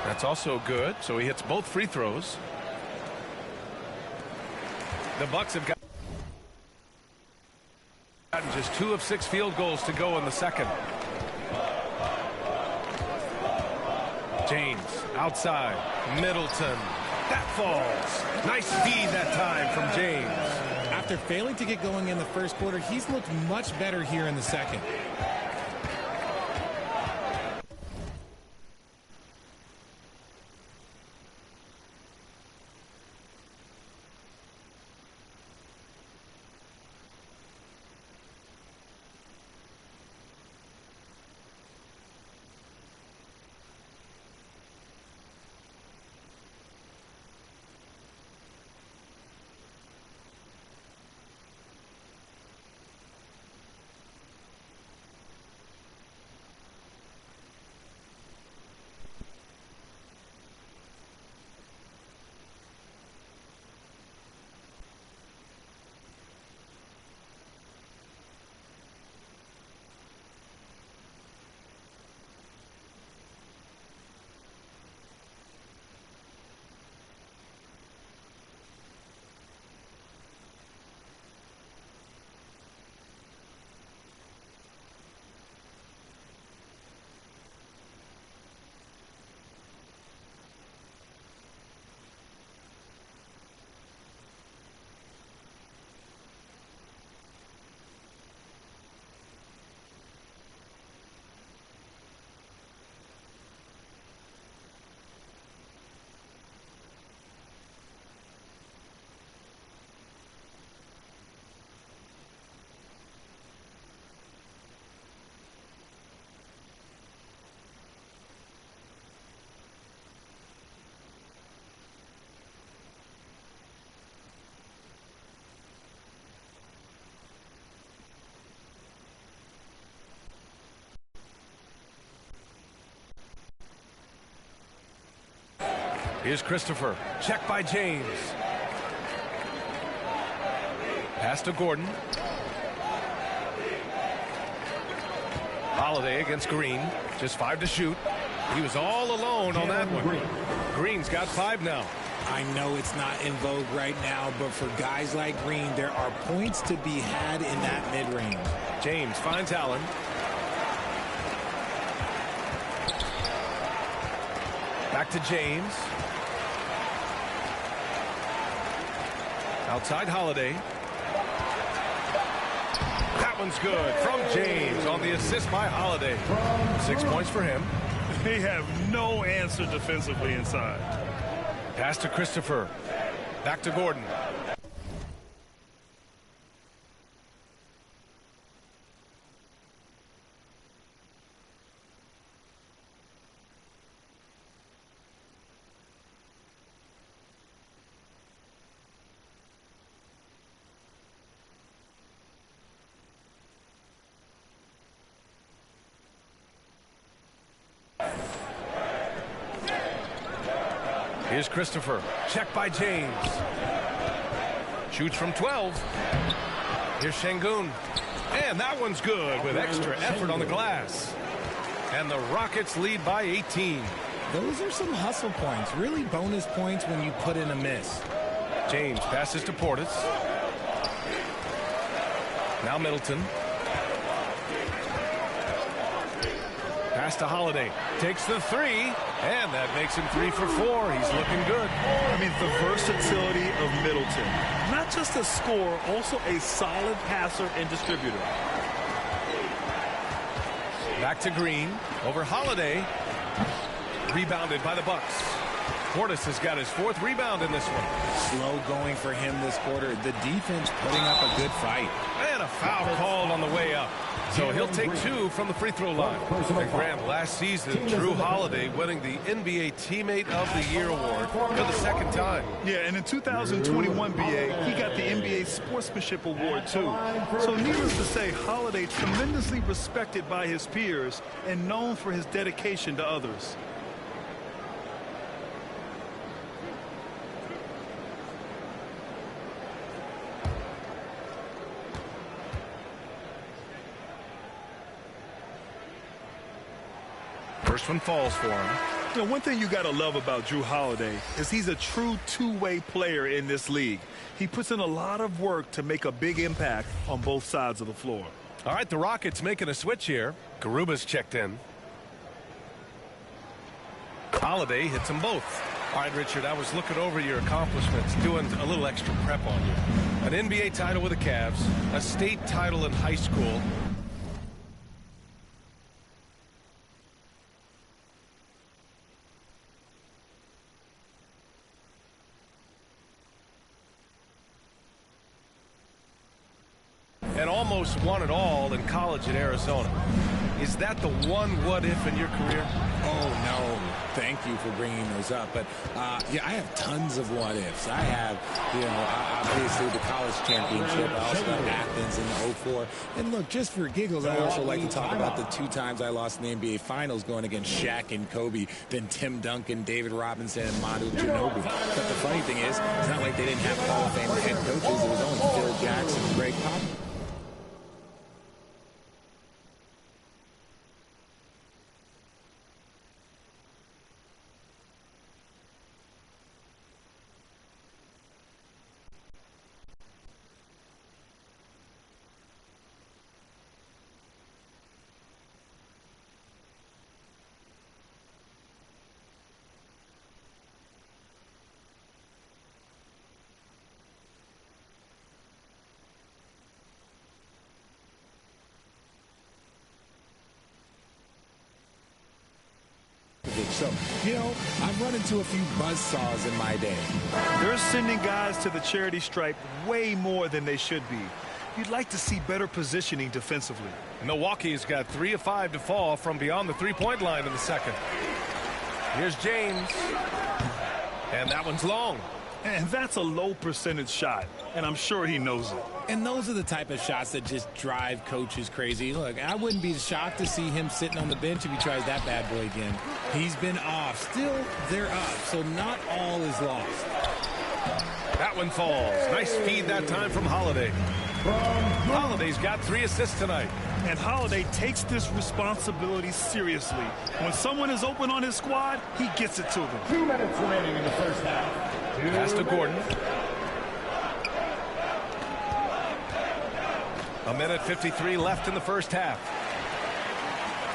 That's also good. So he hits both free throws. The Bucks have gotten just 2 of 6 field goals to go in the second. James outside. Middleton. That falls. Nice feed that time from James. After failing to get going in the first quarter, he's looked much better here in the second. Here's Christopher. Check by James. Pass to Gordon. Holiday against Green. Just 5 to shoot. He was all alone on that one. Green's got 5 now. I know it's not in vogue right now, but for guys like Green, there are points to be had in that mid-range. James finds Allen. Back to James. Outside Holiday. That one's good from James on the assist by Holiday. 6 points for him. They have no answer defensively inside. Pass to Christopher. Back to Gordon. Here's Christopher. Check by James. Shoots from 12. Here's Şengün. And that one's good with extra effort on the glass. And the Rockets lead by 18. Those are some hustle points. Really bonus points when you put in a miss. James passes to Portis. Now Middleton. Pass to Holiday. Takes the 3, and that makes him 3 for 4. He's looking good. I mean, the versatility of Middleton. Not just a scorer, also a solid passer and distributor. Back to Green. Over Holiday. Rebounded by the Bucks. Portis has got his 4th rebound in this one. Slow going for him this quarter. The defense putting up a good fight. And a foul called on the way up. So he'll take 2 from the free throw line. And Graham, last season, Drew Holiday winning the NBA Teammate of the Year award for the 2nd time. Yeah, and in 2021, BA, he got the NBA Sportsmanship Award, too. So needless to say, Holiday tremendously respected by his peers and known for his dedication to others. First one falls for him. You know, one thing you got to love about Jrue Holiday is he's a true two-way player in this league. He puts in a lot of work to make a big impact on both sides of the floor. All right, the Rockets making a switch here. Garuba's checked in. Holiday hits them both. All right, Richard, I was looking over your accomplishments, doing a little extra prep on you. An NBA title with the Cavs, a state title in high school. And almost won it all in college at Arizona. Is that the one what-if in your career? Oh, no. Thank you for bringing those up. But, yeah, I have tons of what-ifs. I have, obviously the college championship. I also have Athens in the 04. And, look, just for giggles, I also like to talk about the 2 times I lost in the NBA Finals going against Shaq and Kobe, then Tim Duncan, David Robinson, and Manu Ginobili. But the funny thing is, it's not like they didn't have Hall of Fame head coaches. It was only Phil Jackson and Greg Popovich. So, I've run into a few buzzsaws in my day. They're sending guys to the charity stripe way more than they should be. You'd like to see better positioning defensively. Milwaukee's got 3 of 5 to fall from beyond the three-point line in the second. Here's James. And that one's long. And that's a low percentage shot, and I'm sure he knows it. And those are the type of shots that just drive coaches crazy. Look, I wouldn't be shocked to see him sitting on the bench if he tries that bad boy again. He's been off. Still, they're up, so not all is lost. That one falls. Nice feed that time from Holiday. Holiday's got 3 assists tonight. And Holiday takes this responsibility seriously. When someone is open on his squad, he gets it to them. 2 minutes remaining in the first half. Pass to Gordon. 1:53 left in the first half.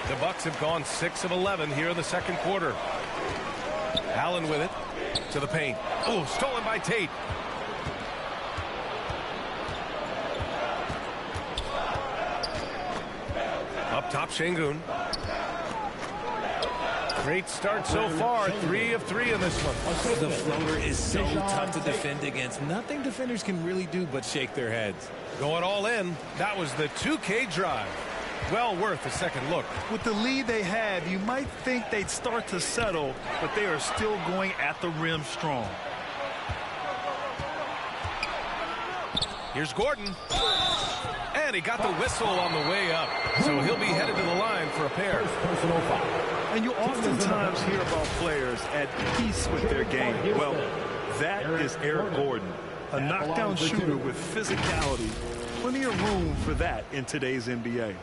The Bucks have gone 6 of 11 here in the second quarter. Allen with it to the paint. Oh, stolen by Tate. Up top, Şengün. Great start so far. 3 of 3 in this one. The floater is so tough to defend against. Nothing defenders can really do but shake their heads. Going all in. That was the 2K drive. Well worth a second look. With the lead they have, you might think they'd start to settle, but they are still going at the rim strong. Here's Gordon. And he got the whistle on the way up. So he'll be headed to the line for a pair. Personal foul. And you oftentimes hear about players at peace with their game. Well, that is Eric Gordon, a knockdown shooter with physicality. Plenty of room for that in today's NBA.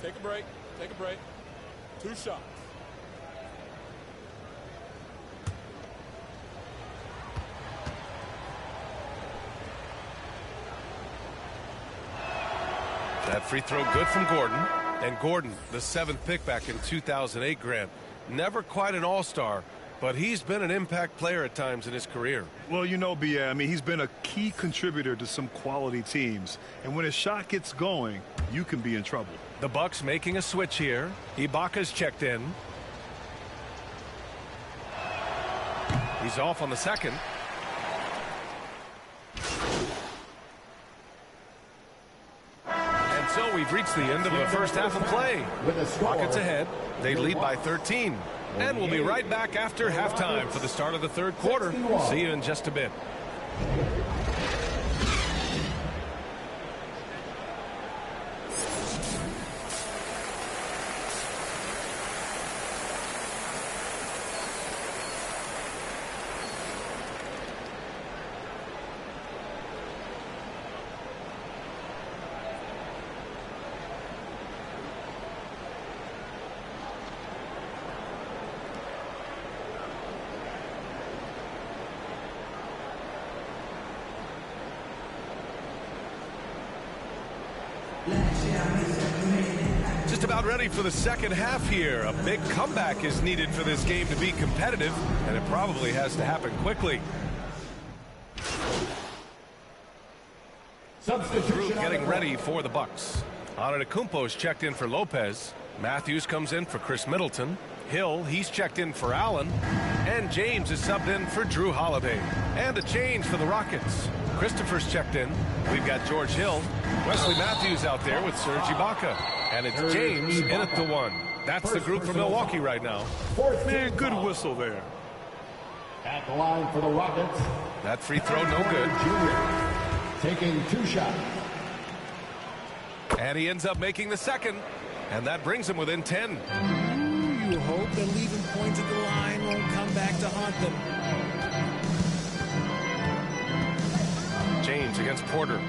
Take a break. Take a break. 2 shots. That free throw good from Gordon. And Gordon, the 7th pick back in 2008, Grant. Never quite an all-star, but he's been an impact player at times in his career. Well, B.A., he's been a key contributor to some quality teams. And when his shot gets going, you can be in trouble. The Bucks making a switch here. Ibaka's checked in. He's off on the second. And so we've reached the end of the first half of play. Rockets ahead. They lead by 13. And we'll be right back after halftime for the start of the third quarter. See you in just a bit. Just about ready for the second half here. A big comeback is needed for this game to be competitive, and it probably has to happen quickly. Group getting ready for the Bucks. Antetokounmpo's checked in for Lopez. Matthews comes in for Chris Middleton. Hill, he's checked in for Allen. And James is subbed in for Drew Holiday. And a change for the Rockets. Christopher's checked in. We've got George Hill. Wesley Matthews out there with Serge Ibaka. And it's James in at the 1. That's the group for Milwaukee right now. Man, good whistle there. At the line for the Rockets. That free throw no good. Taking 2 shots. And he ends up making the second. And that brings him within 10. Ooh, you hope that leaving points at the line won't come back to haunt them. James against Porter.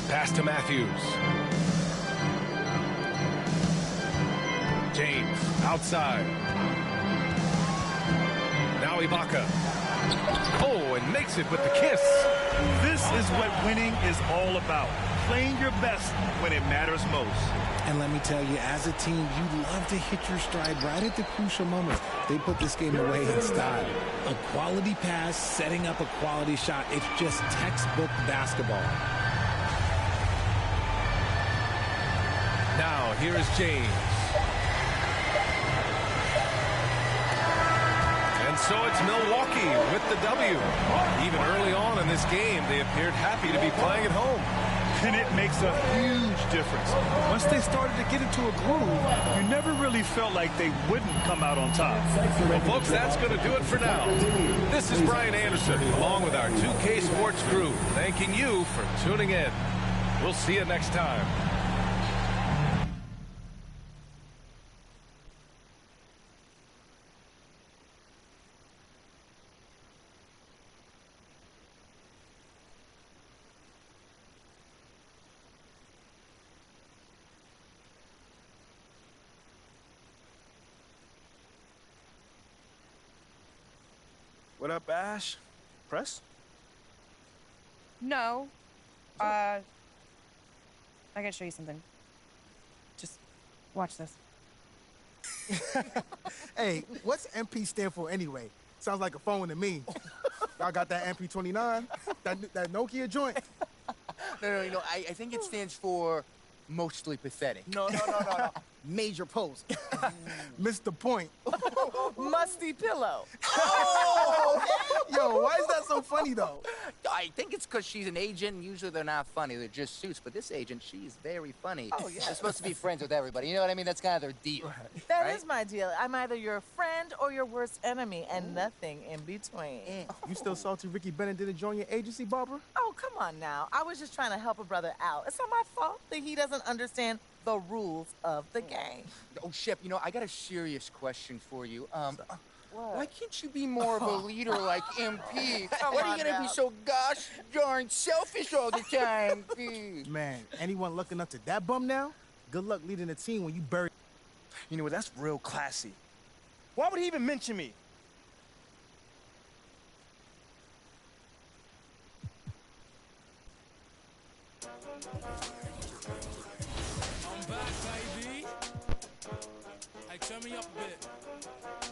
Pass to Matthews. James outside. Now Ibaka. Oh, and makes it with the kiss. This is what winning is all about. Playing your best when it matters most. And let me tell you, as a team, you love to hit your stride right at the crucial moments. They put this game away in style. A quality pass, setting up a quality shot. It's just textbook basketball. Now, here is James. And so it's Milwaukee with the W. Even early on in this game, they appeared happy to be playing at home. And it makes a huge difference. Once they started to get into a groove, you never really felt like they wouldn't come out on top. Well, folks, that's going to do it for now. This is Brian Anderson, along with our 2K Sports crew, thanking you for tuning in. We'll see you next time. What up, Ash? Press? No. I gotta show you something. Just watch this. Hey, what's MP stand for anyway? Sounds like a phone to me. Y'all got that MP29? That Nokia joint? No, I think it stands for mostly pathetic. No. Major pose. Missed the point. Musty pillow. Oh! Yo, why is that so funny, though? I think it's because she's an agent, and usually they're not funny. They're just suits. But this agent, she's very funny. Oh, yeah. They're supposed to be friends with everybody. You know what I mean? That's kind of their deal. That is my deal. I'm either your friend or your worst enemy, and nothing in between. You still salty Ricky Bennett didn't join your agency, Barbara? Oh, come on now. I was just trying to help a brother out. It's not my fault that he doesn't understand the rules of the game. Oh, Shep, you know, I got a serious question for you. What? Why can't you be more of a leader like MP? Come Why are on you gonna now. be so gosh darn selfish all the time? Man, anyone looking up to that bum now? Good luck leading a team when you bury... You know what? That's real classy. Why would he even mention me? I'm back, baby. Hey, turn me up a bit.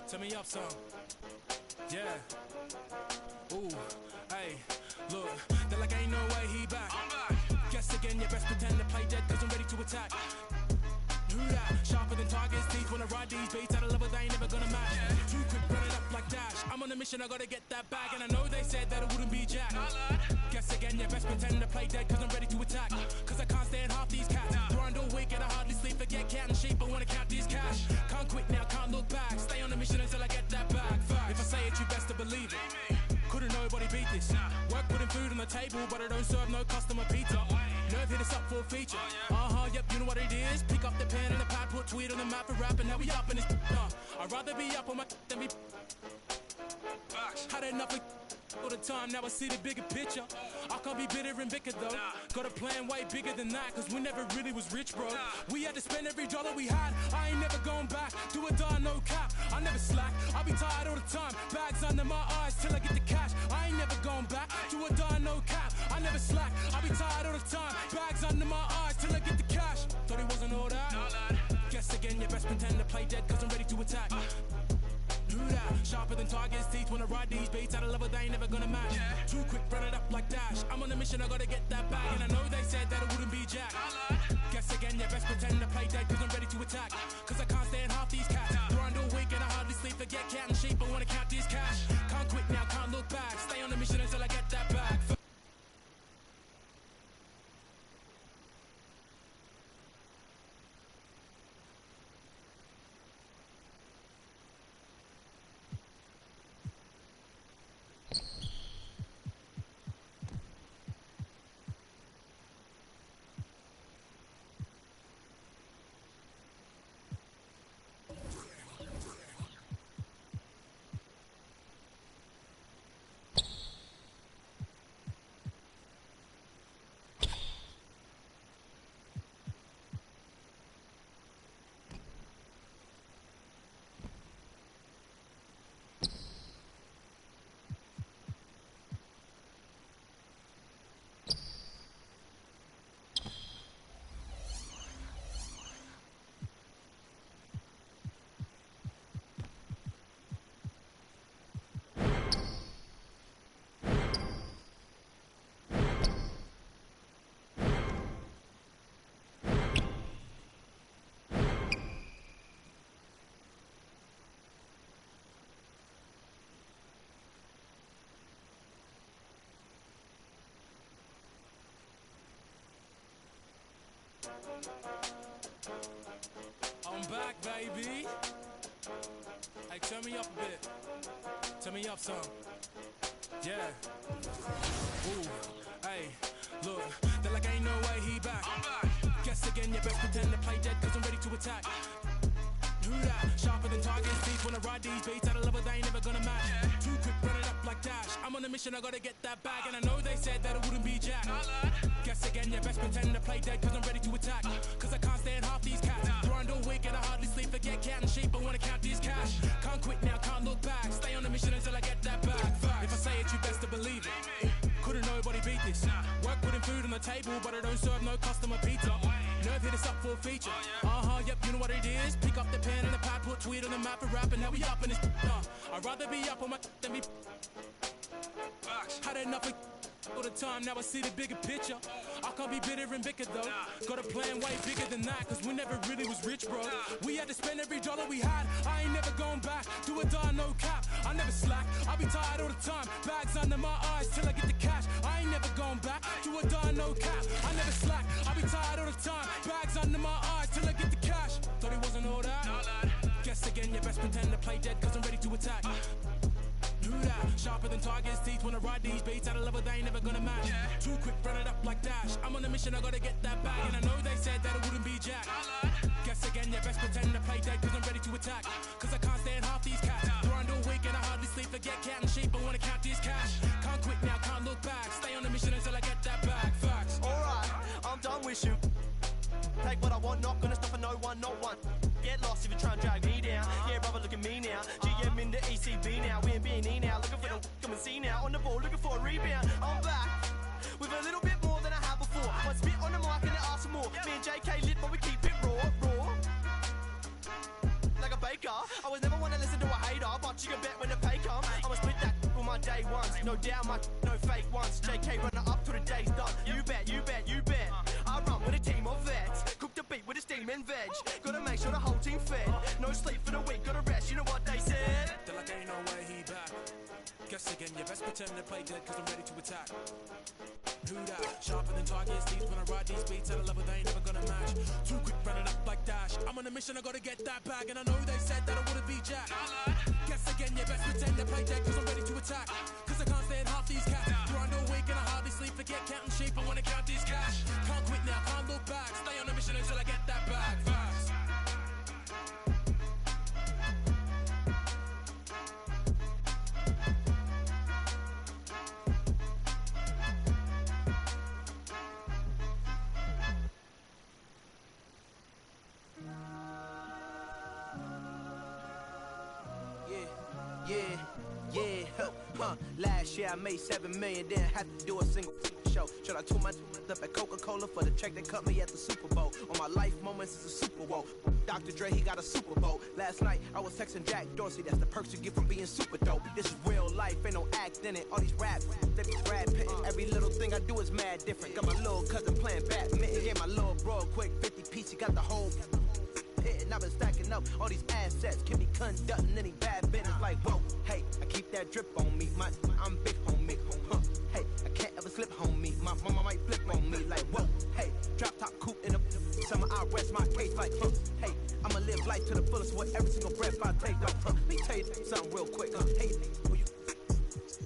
Turn me up some. Yeah. Ooh, hey, look. They're like, ain't no way he back. I'm back. Guess again, you best pretend to play dead, cause I'm ready to attack. Who that? Sharper than tigers' teeth when I ride these beats at a level they ain't never gonna match. Too quick, run it up like Dash. I'm on a mission, I gotta get that bag, and I know they said that it wouldn't be Jack. Guess again, you best pretend to play dead, cause I'm ready to attack. Cause I can't stand half these cats. Grind all week and I hardly sleep, forget cat and sheep, I wanna count these cash. Can't quit now, can't look back. Stay on a mission until I get that bag. If I say it, you best to believe it. Couldn't nobody beat this. Work putting food on the table, but I don't serve no customer pizza. Nerve hit us up for a feature. Yep, you know what it is. Pick up the pen and the pad, put tweet on the map and rap, and now we up in this. I'd rather be up on my than be. Had enough of all the time, now I see the bigger picture. I can't be bitter and bitter though. Got a plan way bigger than that, cause we never really was rich, bro. We had to spend every dollar we had. I ain't never going back. Do or die, no cap. I never slack. I be tired all the time. Bags under my eyes till I get the cash. I ain't never going back. Do or die, no cap. I never slack. I be tired all the time. Bags under my eyes till I get the cash. again, you best pretend to play dead, cause I'm ready to attack. Do that, sharper than tigers' teeth. Wanna ride these beats at a level they ain't never gonna match. Too quick, run it up like Dash. I'm on a mission, I gotta get that bag. And I know they said that it wouldn't be Jack. Guess again, you best pretend to play dead, cause I'm ready to attack. Cause I can't stand half these cats. Grind all week and I hardly sleep. Forget counting sheep, I wanna count this cash. Can't quit now, can't look back. Stay on the mission until I get that bag. I'm back, baby. Hey, turn me up a bit. Turn me up some. Yeah. Ooh, hey, look, they're like ain't no way he back. I'm back. Guess again, you best pretend to play dead, cause I'm ready to attack. Do that, sharper than tigers' teeth. Wanna ride these beats at a level they ain't never gonna match. Too quick, run it up like Dash. I'm on a mission, I gotta get that bag. And I know they said that it wouldn't be Jack. Guess again, you best pretend to play dead, cause I'm ready to attack. Cause I can't stand half these cats. Grind all week and I hardly sleep. Forget counting sheep, I wanna count this cash. Can't quit now, can't look back. Stay on the mission until I get that bag. If I say it, you best to believe it. Couldn't nobody beat this. Work putting food on the table, but I don't serve no customer pizza. Nerve hit us up for a feature. Yep, you know what it is. Pick up the pen and the pad, put tweet on the map and rap, and now we up in this. I'd rather be up on my than be. Had enough of all the time, now I see the bigger picture. I can't be bitter and bicker though. Got a plan way bigger than that, cause we never really was rich, bro. We had to spend every dollar we had. I ain't never going back. Do or die, no cap. I never slack. I be tired all the time. Bags under my eyes till I get the cash. I ain't never going back. Do or die, no cap. I never slack. I be tired all the time. Bags under my eyes till I get the cash. Thought it wasn't all that. Guess again, you best pretend to play dead, cause I'm ready to attack. Do that, sharper than tigers' teeth. Wanna ride these beats at a level they ain't never gonna match. Too quick, run it up like Dash. I'm on a mission, I gotta get that bag. And I know they said that it wouldn't be Jack. Guess again, you best pretend to play dead, cause I'm ready to attack. Cause I can't stand half these cats. Grind all week and I hardly sleep. Forget counting sheep, I wanna count this cash. Can't quit now, can't look back. Stay on the mission until I get that bag. Facts. Alright, I'm done with you. Take what I want, not gonna stop for no one, not one. Get lost if you try and drag me down. Yeah, brother, look at me now. GM in the ECB now. We in B&E now. Looking for the come and see now. On the ball, looking for a rebound. I'm back with a little bit more than I had before. One spit on the mic and they ask for more. Me and JK lit, but we keep it raw. Like a baker. I was never one to listen to a hater, but you can bet when the pay comes. I'ma split that with my day ones. No doubt, no fake ones. JK running up till the day's done. You bet, you bet, you bet. I run with a team of vets. Cook the beat with a steam and veg. Gotta make sure the whole team fed. No sleep for the week, gotta rest. You know what they said? They're like ain't no way he back. Guess again, you best pretend to play dead, cause I'm ready to attack. Do that, sharper than tigers' teeth. When I ride these beats at a level they ain't never gonna match. Too quick, run it up like Dash. I'm on a mission, I gotta get that bag. And I know they said that I wouldn't be Jack. Guess again, you best pretend to play dead, cause I'm ready to attack. Cause I can't stand half these cats. Grind all week and I hardly sleep. Forget counting sheep, I wanna count this cash. Can't quit now, can't look back. Stay on a mission until I get that bag. Fast. Yeah, last year I made 7 million, didn't have to do a single show. Should I tool my up at Coca-Cola for the check that cut me at the Super Bowl? On my life moments is a Super Bowl. Dr. Dre, he got a Super Bowl. Last night, I was texting Jack Dorsey. That's the perks you get from being super dope. This is real life, ain't no act in it. All these raps, they be Brad Pitt. Every little thing I do is mad different. Got my little cousin playing badminton. Gave my little bro a quick 50 piece. He got the whole pit. And I've been stacking up all these assets. Keep me conducting any bad business. Like, whoa, hey, I keep that drip on me. I'm big homie. Huh. Hey, I can't ever slip homie. My mama might flip on me. Like, whoa, hey, drop top coupe in the summer. I rest my case like, huh. Hey, I'ma live life to the fullest with every single breath I take. Like, huh. Let me tell you something real quick. Hey, who you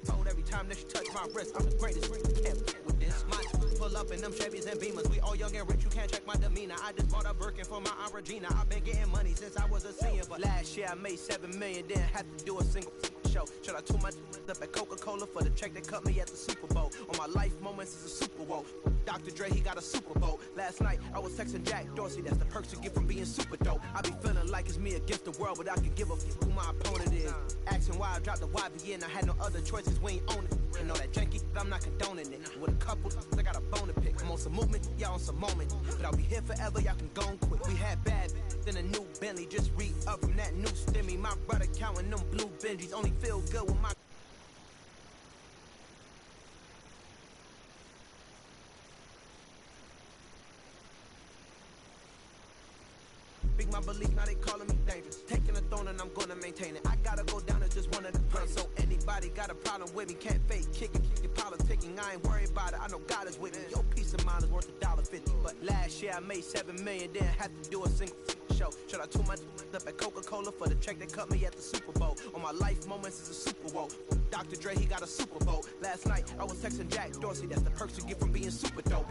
told every time that you touch my wrist, I'm the greatest. Can't with this. My pull up in them Chevys and Beamers. We all young and rich. You can't check my demeanor. I just bought a Birkin for my Aunt Regina. I've been getting money since I was a senior, but last year I made $7 million. Didn't have to do a single show. Should I tool my up at Coca-Cola for the check that cut me at the Super Bowl? On my life moments is a Super Bowl. Dr. Dre, he got a Super Bowl. Last night, I was texting Jack Dorsey. That's the perks you get from being super dope. I be feeling like it's me against the world, but I can give a fuck who my opponent is. Asking why I dropped the YBN, I had no other choices, we ain't own it. And all that janky, I'm not condoning it. With a couple, I got a bone to pick. I'm on some movement, y'all on some moment. But I'll be here forever, y'all can go and quit. We had bad, then a new Bentley. Just re-up from that new stimmy. My brother counting them blue Benjis. Only feel good with my... Big my belief, now they calling me dangerous. Taking a throne and I'm gonna maintain it. I gotta go down as just one of the greats. So anybody got a problem with me, can't fake kicking, politicking. I ain't worried about it. I know God is with me. Your peace of mind is worth $1.50. But last year I made $7 million. Didn't have to do a single show. Should I tool my up at Coca-Cola for the check that cut me at the Super Bowl? On my life moments is a Super Bowl. Dr. Dre, he got a Super Bowl. Last night I was texting Jack Dorsey. That's the perks you get from being super dope.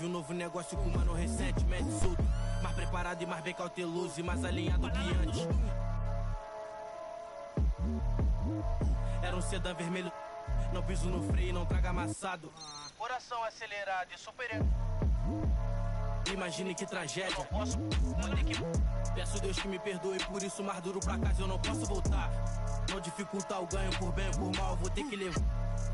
Novo negócio com mano recentemente solto. Mais preparado e mais bem cauteloso e mais alinhado que antes. Era sedã vermelho, não piso no freio, não traga amassado. Coração acelerado e superior. Imagine que tragédia. Não posso, vou ter que... Peço Deus que me perdoe, por isso mais duro pra casa eu não posso voltar. Não dificultar o ganho por bem ou por mal, vou ter que levar.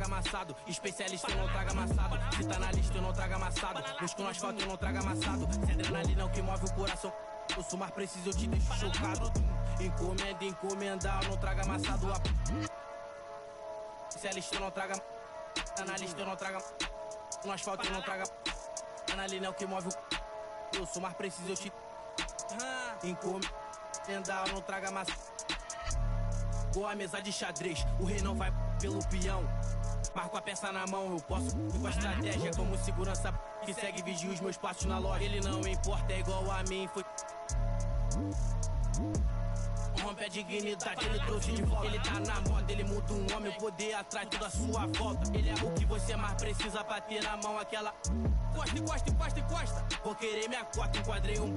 Amassado, especialista eu não traga amassado. Se tá na lista eu não trago amassado. Busco no asfalto eu não trago amassado. Se adrenalina é o que move o coração. Eu sou mais preciso, eu te deixo chocado. Encomenda, encomendar, eu não trago amassado. Especialista eu não trago. Tá na lista eu não trago. No asfalto eu não trago. Adrenalina é o que move o. Eu sou mais preciso, eu te encomendar, eu não trago amassado. Boa mesa de xadrez, o rei não vai pelo peão. Marco a peça na mão, eu posso ir com a estratégia como segurança que segue vigia os meus passos na loja. Ele não importa, é igual a mim, foi... Rompe a dignidade, ele trouxe de volta. Ele tá na moda, ele muda um homem, o poder atrás tudo à sua volta. Ele é o que você mais precisa pra ter na mão aquela... Costa. Vou querer minha cota, enquadrei um...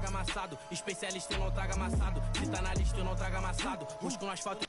Amassado, especialista eu não trago amassado. Se tá na lista eu não trago amassado. Busco no asfalto